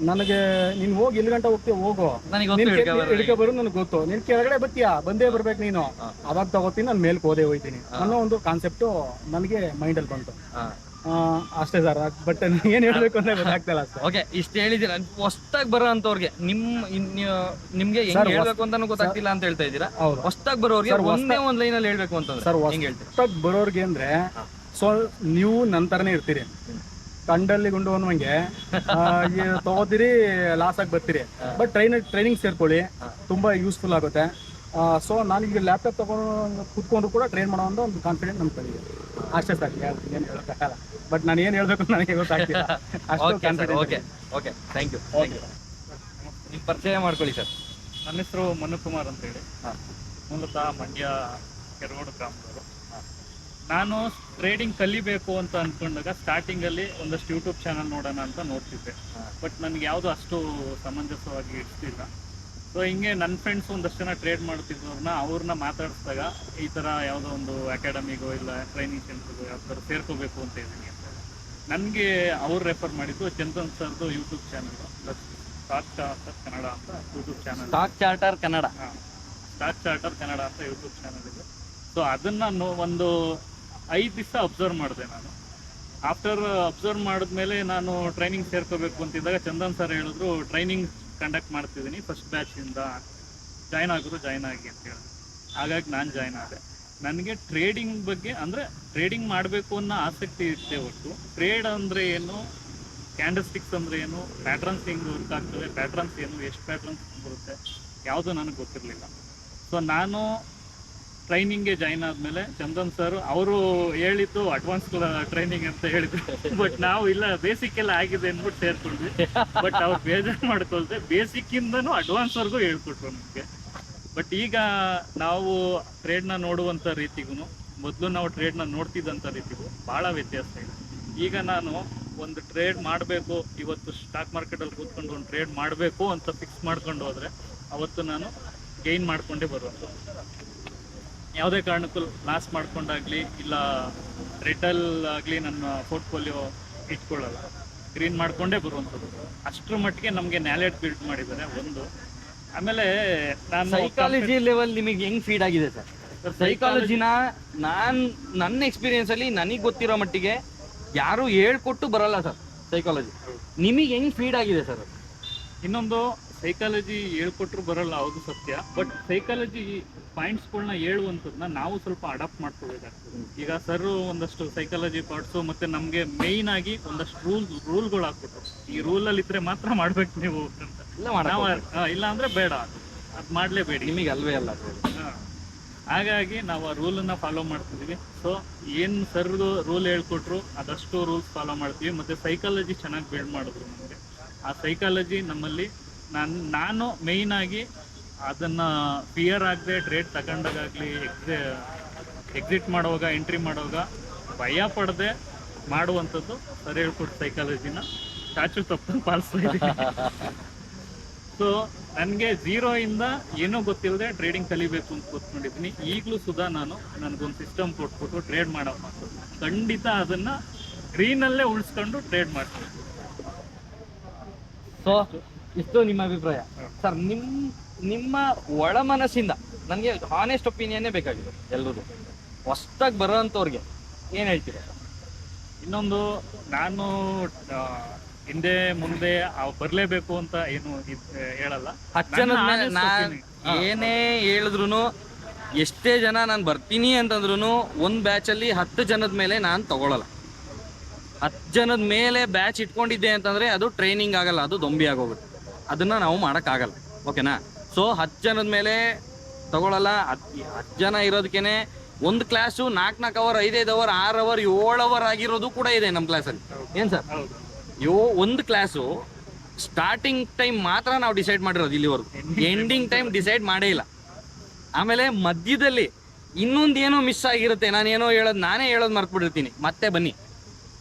ನನಗೆ ನೀನ್ ಹೋಗಿ ಎಲ್ಲಿ ಗಂಟೆ ಹೋಗ್ತೀಯ ಹೋಗು, ಹಿಡ್ಕ ಬರೋದು ನನಗೆ ಗೊತ್ತು, ನೀನ್ ಕೆಳಗಡೆ ಬರ್ತೀಯಾ, ಬಂದೇ ಬರ್ಬೇಕು ನೀನು, ಅವಾಗ ತಗೋತೀನಿ, ನಾನು ಮೇಲ್ಕ್ ಹೋದೇ ಹೋಯ್ತೀನಿ ಅನ್ನೋ ಒಂದು ಕಾನ್ಸೆಪ್ಟು ನನಗೆ ಮೈಂಡಲ್ಲಿ ಬಂತು. ಅಷ್ಟೇ ಸರ್. ಬಟ್ ಏನ್ ಹೇಳ್ಬೇಕು ಅಂತ ಗೊತ್ತಾಗ್ತಲ್ಲ ಸರ್. ಓಕೆ, ಇಷ್ಟು ಹೇಳಿದಿರ. ಹೊಸ್ದಾಗಿ ಬರೋ ಅಂತವ್ರಿಗೆ ನಿಮ್ಗೆ ಹೆಂಗ್ ಹೇಳ್ಬೇಕು ಅಂತಾನು ಗೊತ್ತಾಗ್ತಿಲ್ಲ ಅಂತ ಹೇಳ್ತಾ ಇದ್ದೀರಾ. ಹೊಸ್ದಾಗಿ ಬರೋರಿಗೆ ಒಂದೇ ಒಂದ್ ಲೈನ್ ಅಲ್ಲಿ ಹೇಳ್ಬೇಕು ಅಂತಂದ್ರೆ ಸರ್, ಹೊಸ್ದಾಗಿ ಬರೋರ್ಗೆ ಅಂದ್ರೆ ಸೊ ನೀವು ನಂತರನೇ ಇರ್ತೀರಿ, ಕಂಡಲ್ಲಿ ಗುಂಡು ಅನ್ನುವಂಗೆ ತಗೋತೀರಿ, ಲಾಸ್ ಆಗಿ ಬರ್ತೀರಿ. ಬಟ್ ಟ್ರೈನಿಂಗ್ ಸೇರ್ಕೊಳ್ಳಿ, ತುಂಬಾ ಯೂಸ್ಫುಲ್ ಆಗುತ್ತೆ. ಸೊ ನಾನೀಗ ಲ್ಯಾಪ್ಟಾಪ್ ತಗೊಂಡು ಕುತ್ಕೊಂಡು ಕೂಡ ಟ್ರೈನ್ ಮಾಡೋ ಒಂದು ಕಾನ್ಫಿಡೆಂಟ್ ನಮ್ಗೆ ಕಲಿದೆ. ಅಷ್ಟೇ ಸರ್, ಏನು ಹೇಳೋಕ್ಕಾಗಲ್ಲ. ಬಟ್ ನಾನು ಏನು ಹೇಳ್ಬೇಕು ನನಗೆ ಗೊತ್ತಾಗ್ತಿಲ್ಲ. ಅಷ್ಟು ಕಾನ್ಫಿಡೆಂಟ್. Okay, thank you. ನಿಮ್ಮ ಪರಿಚಯ ಮಾಡ್ಕೊಳ್ಳಿ ಸರ್. ನನ್ನ ಹೆಸರು ಮನುಕುಮಾರ್ ಅಂತೇಳಿ, ಮೂಲತಃ ಮಂಡ್ಯ ಕೆರಗೋಡು ಗ್ರಾಮದವರು. ನಾನು ಟ್ರೇಡಿಂಗ್ ಕಲಿಬೇಕು ಅಂತ ಅಂದ್ಕೊಂಡಾಗ ಸ್ಟಾರ್ಟಿಂಗಲ್ಲಿ ಒಂದಷ್ಟು ಯೂಟ್ಯೂಬ್ ಚಾನಲ್ ನೋಡೋಣ ಅಂತ ನೋಡ್ತಿದ್ದೆ. ಬಟ್ ನನಗೆ ಯಾವುದು ಅಷ್ಟು ಸಮಂಜಸವಾಗಿ ಇಡ್ತಿಲ್ಲ. ಸೊ ಹಿಂಗೆ ನನ್ನ ಫ್ರೆಂಡ್ಸ್ ಒಂದಷ್ಟು ಜನ ಟ್ರೇಡ್ ಮಾಡ್ತಿದ್ದವ್ರನ್ನ ಅವ್ರನ್ನ ಮಾತಾಡಿಸಿದಾಗ ಈ ಥರ ಯಾವುದೋ ಒಂದು ಅಕಾಡೆಮಿಗೋ ಇಲ್ಲ ಟ್ರೈನಿಂಗ್ ಸೆಂಟರ್ಗೋ ಯಾವ ಥರ ಸೇರ್ಕೋಬೇಕು ಅಂತ ಇದ್ದೀನಿ ಅಂತ ನನಗೆ ಅವ್ರು ರೆಫರ್ ಮಾಡಿದ್ದು ಚಂದನ್ ಸರ್ದು YouTube channel, stock charter Kannada ಅಂತ YouTube channel. Stock charter Kannada. Stock charter Kannada ಅಂತ ಯೂಟ್ಯೂಬ್ ಚಾನಲ್ ಇದೆ. ಸೊ ಅದನ್ನು ಒಂದು 5 ದಿವಸ ಅಬ್ಸರ್ವ್ ಮಾಡಿದೆ ನಾನು. ಆಫ್ಟರ್ ಅಬ್ಸರ್ವ್ ಮಾಡಿದ್ಮೇಲೆ ನಾನು ಟ್ರೈನಿಂಗ್ ಸೇರ್ಕೋಬೇಕು ಅಂತಿದ್ದಾಗ ಚಂದನ್ ಸರ್ ಹೇಳಿದ್ರು, ಟ್ರೈನಿಂಗ್ ಕಂಡಕ್ಟ್ ಮಾಡ್ತಿದ್ದೀನಿ, ಫಸ್ಟ್ ಬ್ಯಾಚಿಂದ ಜಾಯ್ನ್ ಆಗಿ ಅಂತ ಹೇಳಿದ್ರು. ಹಾಗಾಗಿ ನಾನು ಜಾಯ್ನ್ ಆದೆ. ನನಗೆ ಟ್ರೇಡಿಂಗ್ ಬಗ್ಗೆ ಅಂದರೆ ಟ್ರೇಡಿಂಗ್ ಮಾಡಬೇಕು ಅನ್ನೋ ಆಸಕ್ತಿ ಇರುತ್ತೆ ಹೊರತು ಟ್ರೇಡ್ ಅಂದರೆ ಏನು, ಕ್ಯಾಂಡಲ್ಸ್ಟಿಕ್ಸ್ ಅಂದರೆ ಏನು, ಪ್ಯಾಟ್ರನ್ಸ್ ಹೆಂಗೆ ವರ್ಕ್ ಆಗ್ತದೆ, ಪ್ಯಾಟ್ರನ್ಸ್ ಏನು, ಎಷ್ಟು ಪ್ಯಾಟ್ರನ್ಸ್ ಬರುತ್ತೆ ಯಾವುದು ನನಗೆ ಗೊತ್ತಿರಲಿಲ್ಲ. ಸೊ ನಾನು ಟ್ರೈನಿಂಗ್ಗೆ ಜಾಯ್ನ್ ಆದಮೇಲೆ ಚಂದನ್ ಸರ್ ಅವರು ಹೇಳಿದ್ದು ಅಡ್ವಾನ್ಸ್ ಟ್ರೈನಿಂಗ್ ಅಂತ ಹೇಳಿದ್ರು. ಬಟ್ ನಾವು ಇಲ್ಲ ಬೇಸಿಕ್ ಎಲ್ಲ ಆಗಿದೆ ಅಂದ್ಬಿಟ್ಟು ಸೇರ್ಕೊಂಡ್ವಿ. ಬಟ್ ಅವ್ರು ಬೇಜಾರು ಮಾಡ್ಕೊಳ್ದೆ ಬೇಸಿಕ್ಕಿಂದನೂ ಅಡ್ವಾನ್ಸ್ವರೆಗೂ ಹೇಳ್ಕೊಟ್ರು ನಮಗೆ. ಬಟ್ ಈಗ ನಾವು ಟ್ರೇಡ್ನ ನೋಡುವಂಥ ರೀತಿಗೂ ಮೊದಲು ನಾವು ಟ್ರೇಡ್ನ ನೋಡ್ತಿದ್ದಂಥ ರೀತಿಗೂ ಭಾಳ ವ್ಯತ್ಯಾಸ ಇದೆ. ಈಗ ನಾನು ಒಂದು ಟ್ರೇಡ್ ಮಾಡಬೇಕು, ಇವತ್ತು ಸ್ಟಾಕ್ ಮಾರ್ಕೆಟಲ್ಲಿ ಕೂತ್ಕೊಂಡು ಒಂದು ಟ್ರೇಡ್ ಮಾಡಬೇಕು ಅಂತ ಫಿಕ್ಸ್ ಮಾಡ್ಕೊಂಡು ಹೋದರೆ ಅವತ್ತು ನಾನು ಗೈನ್ ಮಾಡಿಕೊಂಡೇ ಬರುವಂಥದ್ದು. ಯಾವುದೇ ಕಾರಣಕ್ಕೂ ಲಾಸ್ ಮಾಡ್ಕೊಂಡಾಗಲಿ ಇಲ್ಲ ರೆಡ್ಡಲ್ ಆಗಲಿ ನನ್ನ ಪೋರ್ಟ್ಫೋಲಿಯೋ ಇಟ್ಕೊಳ್ಳಲ್ಲ, ಗ್ರೀನ್ ಮಾಡಿಕೊಂಡೇ ಬರುವಂಥದ್ದು. ಅಷ್ಟರ ಮಟ್ಟಿಗೆ ನಮಗೆ ನಾಲೆಡ್ಜ್ ಬಿಲ್ಡ್ ಮಾಡಿದ್ದಾರೆ ಒಂದು. ಆಮೇಲೆ ನಾನು ಸೈಕಾಲಜಿ ಲೆವೆಲ್ ನಿಮಗೆ ಹೆಂಗ್ ಫೀಡ್ ಆಗಿದೆ ಸರ್? ಸೈಕಾಲಜಿನ ನನ್ನ ಎಕ್ಸ್ಪೀರಿಯನ್ಸ್ ಅಲ್ಲಿ ನನಗೆ ಗೊತ್ತಿರೋ ಮಟ್ಟಿಗೆ ಯಾರು ಹೇಳ್ಕೊಟ್ಟು ಬರಲ್ಲ ಸರ್ ಸೈಕಾಲಜಿ. ನಿಮಗೆ ಹೆಂಗ್ ಫೀಡ್ ಆಗಿದೆ ಸರ್? ಇನ್ನೊಂದು ಸೈಕಾಲಜಿ ಹೇಳ್ಕೊಟ್ರು ಬರಲ್ಲ, ಹೌದು ಸತ್ಯ. ಬಟ್ ಸೈಕಾಲಜಿ ಪಾಯಿಂಟ್ಸ್ಗಳನ್ನ ಹೇಳುವಂಥದ್ದನ್ನ ನಾವು ಸ್ವಲ್ಪ ಅಡಾಪ್ಟ್ ಮಾಡ್ಕೋಬೇಕಾಗ್ತದೆ. ಈಗ ಸರ್ ಒಂದಷ್ಟು ಸೈಕಾಲಜಿ ಪಾರ್ಟ್ಸು ಮತ್ತೆ ನಮಗೆ ಮೇಯ್ನ್ ಆಗಿ ಒಂದಷ್ಟು ರೂಲ್ಗಳು ಹಾಕ್ಬಿಟ್ರು. ಈ ರೂಲಲ್ಲಿ ಇದ್ರೆ ಮಾತ್ರ ಮಾಡ್ಬೇಕು ನೀವು ಅಂತ. ಇಲ್ಲ ಅಂದ್ರೆ ಬೇಡ, ಅದು ಮಾಡಲೇಬೇಡಿ, ನಿಮಗೆ ಅಲ್ವೇ ಅಲ್ಲ ಸರ್. ಹಾಗಾಗಿ ನಾವು ಆ ರೂಲನ್ನು ಫಾಲೋ ಮಾಡ್ತಿದ್ದೀವಿ. ಸೊ ಏನು ಸರ್ದು ರೂಲ್ ಹೇಳ್ಕೊಟ್ರು ಅದಷ್ಟು ರೂಲ್ಸ್ ಫಾಲೋ ಮಾಡ್ತೀವಿ. ಮತ್ತು ಸೈಕಾಲಜಿ ಚೆನ್ನಾಗಿ ಬಿಲ್ಡ್ ಮಾಡಿದ್ರು ನಮಗೆ. ಆ ಸೈಕಾಲಜಿ ನಮ್ಮಲ್ಲಿ ನಾನು ಮೇಯ್ನಾಗಿ ಅದನ್ನು ಫಿಯರ್ ಆಗದೆ ಟ್ರೇಡ್ ತಗೊಂಡಾಗಲಿ ಎಕ್ಸಿಟ್ ಮಾಡುವಾಗ ಎಂಟ್ರಿ ಮಾಡುವಾಗ ಭಯ ಪಡದೆ ಮಾಡುವಂಥದ್ದು ಸರಿ ಹೇಳ್ಕೊಟ್ಟು ಸೈಕಾಲಜಿನ ಚಾಚು ತಪ್ಪು ಪಾಲಿಸ್ತಾ ಇದ್ದೀನಿ. ಸೊ ನನಗೆ ಝೀರೋಯಿಂದ ಏನೂ ಗೊತ್ತಿಲ್ಲದೆ ಟ್ರೇಡಿಂಗ್ ಕಲಿಬೇಕು ಅಂತ ಕೂತ್ಕೊಂಡಿದ್ದೀನಿ. ಈಗಲೂ ಸುಧಾ ನನಗೊಂದು ಸಿಸ್ಟಮ್ ಕೊಟ್ಬಿಟ್ಟು ಟ್ರೇಡ್ ಮಾಡೋ ಖಂಡಿತ ಅದನ್ನು ಗ್ರೀನಲ್ಲೇ ಉಳಿಸ್ಕೊಂಡು ಟ್ರೇಡ್ ಮಾಡ್ತೀನಿ. ಸೊ ಇಷ್ಟು ನಿಮ್ಮ ಅಭಿಪ್ರಾಯ ಸರ್. ನಿಮ್ಮ ಒಳ ಮನಸ್ಸಿಂದ ನನಗೆ ಹಾನೆಸ್ಟ್ ಒಪಿನಿಯನ್ನೇ ಬೇಕಾಗಿದೆ. ಎಲ್ಲರೂ ಹೊಸ್ದಾಗಿ ಬರೋಂಥವ್ರಿಗೆ ಏನು ಹೇಳ್ತೀರಾ? ಇನ್ನೊಂದು, ನಾನು ಹಿಂದೆ ಮುಂದೆ ಬರಲೇಬೇಕು ಅಂತ ಏನು ಹೇಳಲ್ಲ. 10 ಜನದ ಮೇಲೆ ಏನೇ ಹೇಳಿದ್ರು, ಎಷ್ಟೇ ಜನ ನಾನು ಬರ್ತೀನಿ ಅಂತಂದ್ರೂ ಒಂದು ಬ್ಯಾಚಲ್ಲಿ 10 ಜನದ ಮೇಲೆ ನಾನು ತಗೊಳ್ಳಲ್ಲ. 10 ಜನದ ಮೇಲೆ ಬ್ಯಾಚ್ ಇಟ್ಕೊಂಡಿದ್ದೆ ಅಂತಂದರೆ ಅದು ಟ್ರೈನಿಂಗ್ ಆಗಲ್ಲ, ಅದು ದೊಂಬಿ ಆಗೋಗುತ್ತೆ. ಅದನ್ನು ನಾವು ಮಾಡೋಕ್ಕಾಗಲ್ಲ. ಓಕೆನಾ? ಸೊ 10 ಜನದ ಮೇಲೆ ತಗೊಳ್ಳಲ್ಲ. 10 ಜನ ಇರೋದಕ್ಕೇನೆ ಒಂದು class 4 hour 5 hour 6 hour 7 hour ಆಗಿರೋದು ಕೂಡ ಇದೆ ನಮ್ಮ ಕ್ಲಾಸಲ್ಲಿ. ಏನು ಸರ್? ಒಂದು ಕ್ಲಾಸು ಸ್ಟಾರ್ಟಿಂಗ್ ಟೈಮ್ ಮಾತ್ರ ನಾವು ಡಿಸೈಡ್ ಮಾಡಿರೋದು ಇಲ್ಲಿವರೆಗೂ, ಎಂಡಿಂಗ್ ಟೈಮ್ ಡಿಸೈಡ್ ಮಾಡೇ ಇಲ್ಲ. ಆಮೇಲೆ ಮಧ್ಯದಲ್ಲಿ ಇನ್ನೊಂದೇನೋ ಮಿಸ್ ಆಗಿರುತ್ತೆ, ನಾನೇ ಹೇಳೋದು ಮರ್ತ್ಬಿಟ್ಟಿರ್ತೀನಿ. ಮತ್ತೆ ಬನ್ನಿ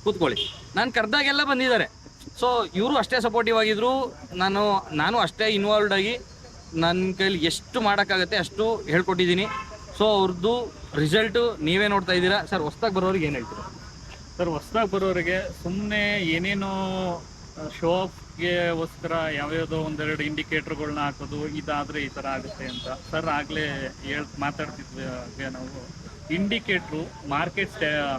ಕೂತ್ಕೊಳ್ಳಿ, ನಾನು ಕರೆದಾಗೆಲ್ಲ ಬಂದಿದ್ದಾರೆ. ಸೊ ಇವರು ಅಷ್ಟೇ ಸಪೋರ್ಟಿವ್ ಆಗಿದ್ರು, ನಾನು ಅಷ್ಟೇ ಇನ್ವಾಲ್ವ್ಡ್ ಆಗಿ ನನ್ನ ಕೈಲಿ ಎಷ್ಟು ಮಾಡೋಕ್ಕಾಗತ್ತೆ ಅಷ್ಟು ಹೇಳ್ಕೊಟ್ಟಿದ್ದೀನಿ. ಸೊ ಅವ್ರದ್ದು ರಿಸಲ್ಟು ನೀವೇ ನೋಡ್ತಾ ಇದ್ದೀರಾ. ಸರ್ ಹೊಸ್ದಾಗಿ ಬರೋರಿಗೆ ಏನು ಹೇಳ್ತೀರಾ? ಸರ್ ಹೊಸ್ದಾಗಿ ಬರೋರಿಗೆ ಸುಮ್ಮನೆ ಏನೇನೋ ಶೋ ಆಫ್ಗೆಗೋಸ್ಕರ ಯಾವ್ಯಾವುದೋ ಒಂದೆರಡು ಇಂಡಿಕೇಟರ್ಗಳನ್ನ ಹಾಕೋದು, ಇದಾದರೆ ಈ ಥರ ಆಗುತ್ತೆ ಅಂತ. ಸರ್ ಆಗಲೇ ಮಾತಾಡ್ತಿದ್ವಿ ನಾವು, ಇಂಡಿಕೇಟ್ರು ಮಾರ್ಕೆಟ್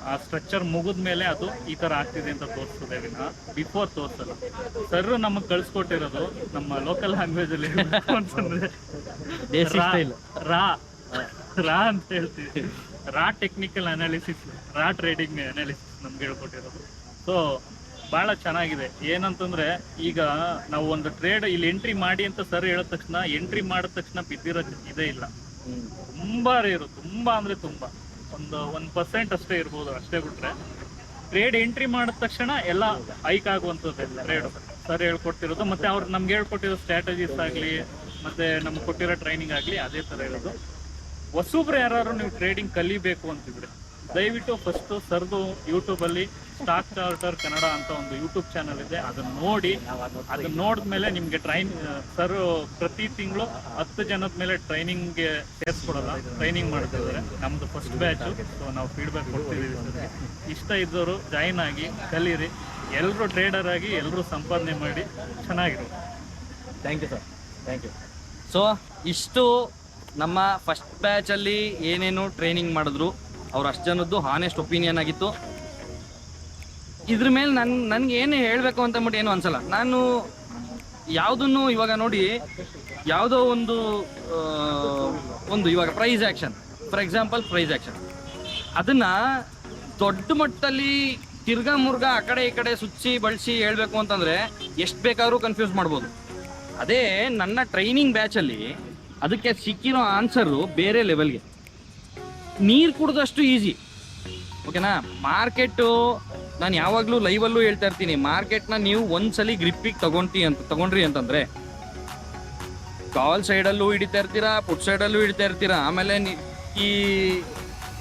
ಆ ಸ್ಟ್ರಕ್ಚರ್ ಮುಗಿದ ಮೇಲೆ ಅದು ಈ ಥರ ಆಗ್ತಿದೆ ಅಂತ ತೋರಿಸ್ತದೆ ವಿನ ಬಿಫೋರ್ ತೋರಿಸಲ್ಲ. ಸರ್ ನಮಗೆ ಕಳಿಸ್ಕೊಟ್ಟಿರೋದು ನಮ್ಮ ಲೋಕಲ್ ಲ್ಯಾಂಗ್ವೇಜಲ್ಲಿ ಅಂತಂದರೆ ರಾ ಅಂತ ಹೇಳ್ತೀವಿ. ರಾ ಟೆಕ್ನಿಕಲ್ ಅನಾಲಿಸಿಸ್, ರಾ ಟ್ರೇಡಿಂಗ್ ಅನಾಲಿಸಿಸ್ ನಮ್ಗೆ ಹೇಳ್ಕೊಟ್ಟಿರೋದು. ಸೊ ಭಾಳ ಚೆನ್ನಾಗಿದೆ. ಏನಂತಂದರೆ ಈಗ ನಾವು ಒಂದು ಟ್ರೇಡ್ ಇಲ್ಲಿ ಎಂಟ್ರಿ ಮಾಡಿ ಅಂತ ಸರ್ ಹೇಳಿದ ತಕ್ಷಣ ಎಂಟ್ರಿ ಮಾಡಿದ ತಕ್ಷಣ ಬಿದ್ದಿರೋ ಇದೇ ಇಲ್ಲ. ತುಂಬ ರೇರು, ತುಂಬ ಅಂದರೆ ತುಂಬ, ಒಂದು 1% ಅಷ್ಟೇ ಇರ್ಬೋದು. ಅಷ್ಟೇ ಬಿಟ್ರೆ ಟ್ರೇಡ್ ಎಂಟ್ರಿ ಮಾಡಿದ ತಕ್ಷಣ ಎಲ್ಲ ಹೈಕ್ ಆಗುವಂಥದ್ದು ಟ್ರೇಡ್ ಸರ್ ಹೇಳ್ಕೊಟ್ಟಿರೋದು. ಮತ್ತು ಅವ್ರು ನಮ್ಗೆ ಹೇಳ್ಕೊಟ್ಟಿರೋ ಸ್ಟ್ರಾಟಜೀಸ್ ಆಗಲಿ ಮತ್ತು ನಮ್ಗೆ ಕೊಟ್ಟಿರೋ ಟ್ರೈನಿಂಗ್ ಆಗಲಿ ಅದೇ ಥರ ಇರೋದು. ಹೊಸಬ್ರು ಯಾರು ನೀವು ಟ್ರೇಡಿಂಗ್ ಕಲಿಬೇಕು ಅಂತಿದ್ರೆ ದಯವಿಟ್ಟು ಫಸ್ಟು ಸರ್ದು ಯೂಟ್ಯೂಬಲ್ಲಿ ಸ್ಟಾಕ್ ಚಾರ್ಟರ್ ಕನ್ನಡ ಅಂತ ಒಂದು ಯೂಟ್ಯೂಬ್ ಚಾನಲ್ ಇದೆ, ಅದನ್ನು ನೋಡಿ. ಅದನ್ನ ನೋಡಿದ್ಮೇಲೆ ನಿಮಗೆ ಸರ್ ಪ್ರತಿ ತಿಂಗಳು 10 ಜನದ ಮೇಲೆ ಟ್ರೈನಿಂಗ್ಗೆ ಸೇರಿಸ್ಕೊಡಲ್ಲ, ಟ್ರೈನಿಂಗ್ ಮಾಡ್ತಿದ್ದಾರೆ. ನಮ್ಮದು ಫಸ್ಟ್ ಬ್ಯಾಚು. ಸೊ ನಾವು ಫೀಡ್ಬ್ಯಾಕ್ ಕೊಡ್ತಿದ್ದೀವಿ ಸರ್. ಇಷ್ಟ ಇದ್ದವರು ಜಾಯಿನ್ ಆಗಿ ಕಲೀರಿ. ಎಲ್ಲರೂ ಟ್ರೇಡರ್ ಆಗಿ ಎಲ್ಲರೂ ಸಂಪಾದನೆ ಮಾಡಿ ಚೆನ್ನಾಗಿರು. Thank you sir, thank you. So ಇಷ್ಟು ನಮ್ಮ ಫಸ್ಟ್ ಬ್ಯಾಚಲ್ಲಿ ಏನೇನು ಟ್ರೈನಿಂಗ್ ಮಾಡಿದ್ರು ಅವ್ರು ಅಷ್ಟು ಜನದ್ದು ಹಾನೆಸ್ಟ್ ಒಪಿನಿಯನ್ ಆಗಿತ್ತು. ಇದ್ರ ಮೇಲೆ ನನಗೆ ಏನು ಹೇಳಬೇಕು ಅಂತಂದ್ಬಿಟ್ಟು ಏನು ಅನ್ಸಲ್ಲ. ನಾನು ಯಾವುದನ್ನು ಇವಾಗ ನೋಡಿ, ಯಾವುದೋ ಒಂದು ಇವಾಗ price action for example price action, ಅದನ್ನು ದೊಡ್ಡ ಮಟ್ಟದಲ್ಲಿ ತಿರ್ಗಾ ಮುರ್ಗಾ ಆ ಕಡೆ ಈ ಕಡೆ ಸುಚ್ಚಿ ಬಳಸಿ ಹೇಳಬೇಕು ಅಂತಂದರೆ ಎಷ್ಟು ಬೇಕಾದ್ರೂ ಕನ್ಫ್ಯೂಸ್ ಮಾಡ್ಬೋದು. ಅದೇ ನನ್ನ ಟ್ರೈನಿಂಗ್ ಬ್ಯಾಚಲ್ಲಿ ಅದಕ್ಕೆ ಸಿಕ್ಕಿರೋ ಆನ್ಸರು ಬೇರೆ ಲೆವೆಲ್ಗೆ, ನೀರು ಕುಡಿದಷ್ಟು ಈಸಿ. ಓಕೆನಾ? ಮಾರ್ಕೆಟು ನಾನು ಯಾವಾಗಲೂ ಲೈವಲ್ಲೂ ಹೇಳ್ತಾ ಇರ್ತೀನಿ, ಮಾರ್ಕೆಟ್ನ ನೀವು ಒಂದ್ಸಲಿ ಗ್ರಿಪ್ಪಿಗೆ ತಗೊಂಡ್ರಿ ಅಂತಂದರೆ ಕಾಲ್ ಸೈಡಲ್ಲೂ ಹಿಡಿತಾ ಇರ್ತೀರಾ, ಪುಟ್ ಸೈಡಲ್ಲೂ ಹಿಡಿತಾ ಇರ್ತೀರಾ. ಆಮೇಲೆ ಈ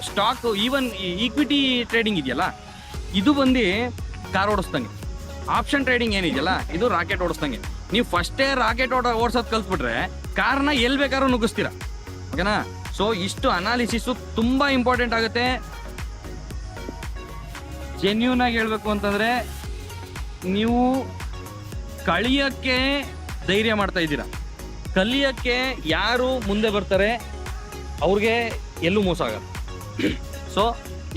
ಸ್ಟಾಕ್ ಈವನ್ ಈಕ್ವಿಟಿ ಟ್ರೇಡಿಂಗ್ ಇದೆಯಲ್ಲ, ಇದು ಬಂದು ಕಾರ್ ಓಡಿಸ್ದಂಗೆ. ಆಪ್ಷನ್ ಟ್ರೇಡಿಂಗ್ ಏನಿದೆಯಲ್ಲ, ಇದು ರಾಕೆಟ್ ಓಡಿಸ್ದಂಗೆ. ನೀವು ಫಸ್ಟೇ ರಾಕೆಟ್ ಓಡಿಸೋದು ಕಲ್ತ್ಬಿಟ್ರೆ ಕಾರ್ನ ಎಲ್ಲಿ ಬೇಕಾದ್ರೂ ನುಗ್ಗಿಸ್ತೀರಾ. ಓಕೆನಾ? ಸೊ ಇಷ್ಟು ಅನಾಲಿಸಿಸು ತುಂಬ ಇಂಪಾರ್ಟೆಂಟ್ ಆಗುತ್ತೆ. ಜೆನ್ಯೂನ್ ಆಗಿ ಹೇಳ್ಬೇಕು ಅಂತಂದರೆ ನೀವು ಕಳಿಯೋಕ್ಕೆ ಧೈರ್ಯ ಮಾಡ್ತಾ ಇದ್ದೀರಾ, ಕಲಿಯೋಕ್ಕೆ ಯಾರು ಮುಂದೆ ಬರ್ತಾರೆ ಅವ್ರಿಗೆ ಎಲ್ಲೂ ಮೋಸ ಆಗಲ್ಲ. ಸೊ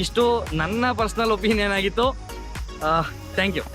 ಇಷ್ಟು ನನ್ನ ಪರ್ಸ್ನಲ್ ಒಪಿನಿಯನ್ ಆಗಿತ್ತು. Thank you.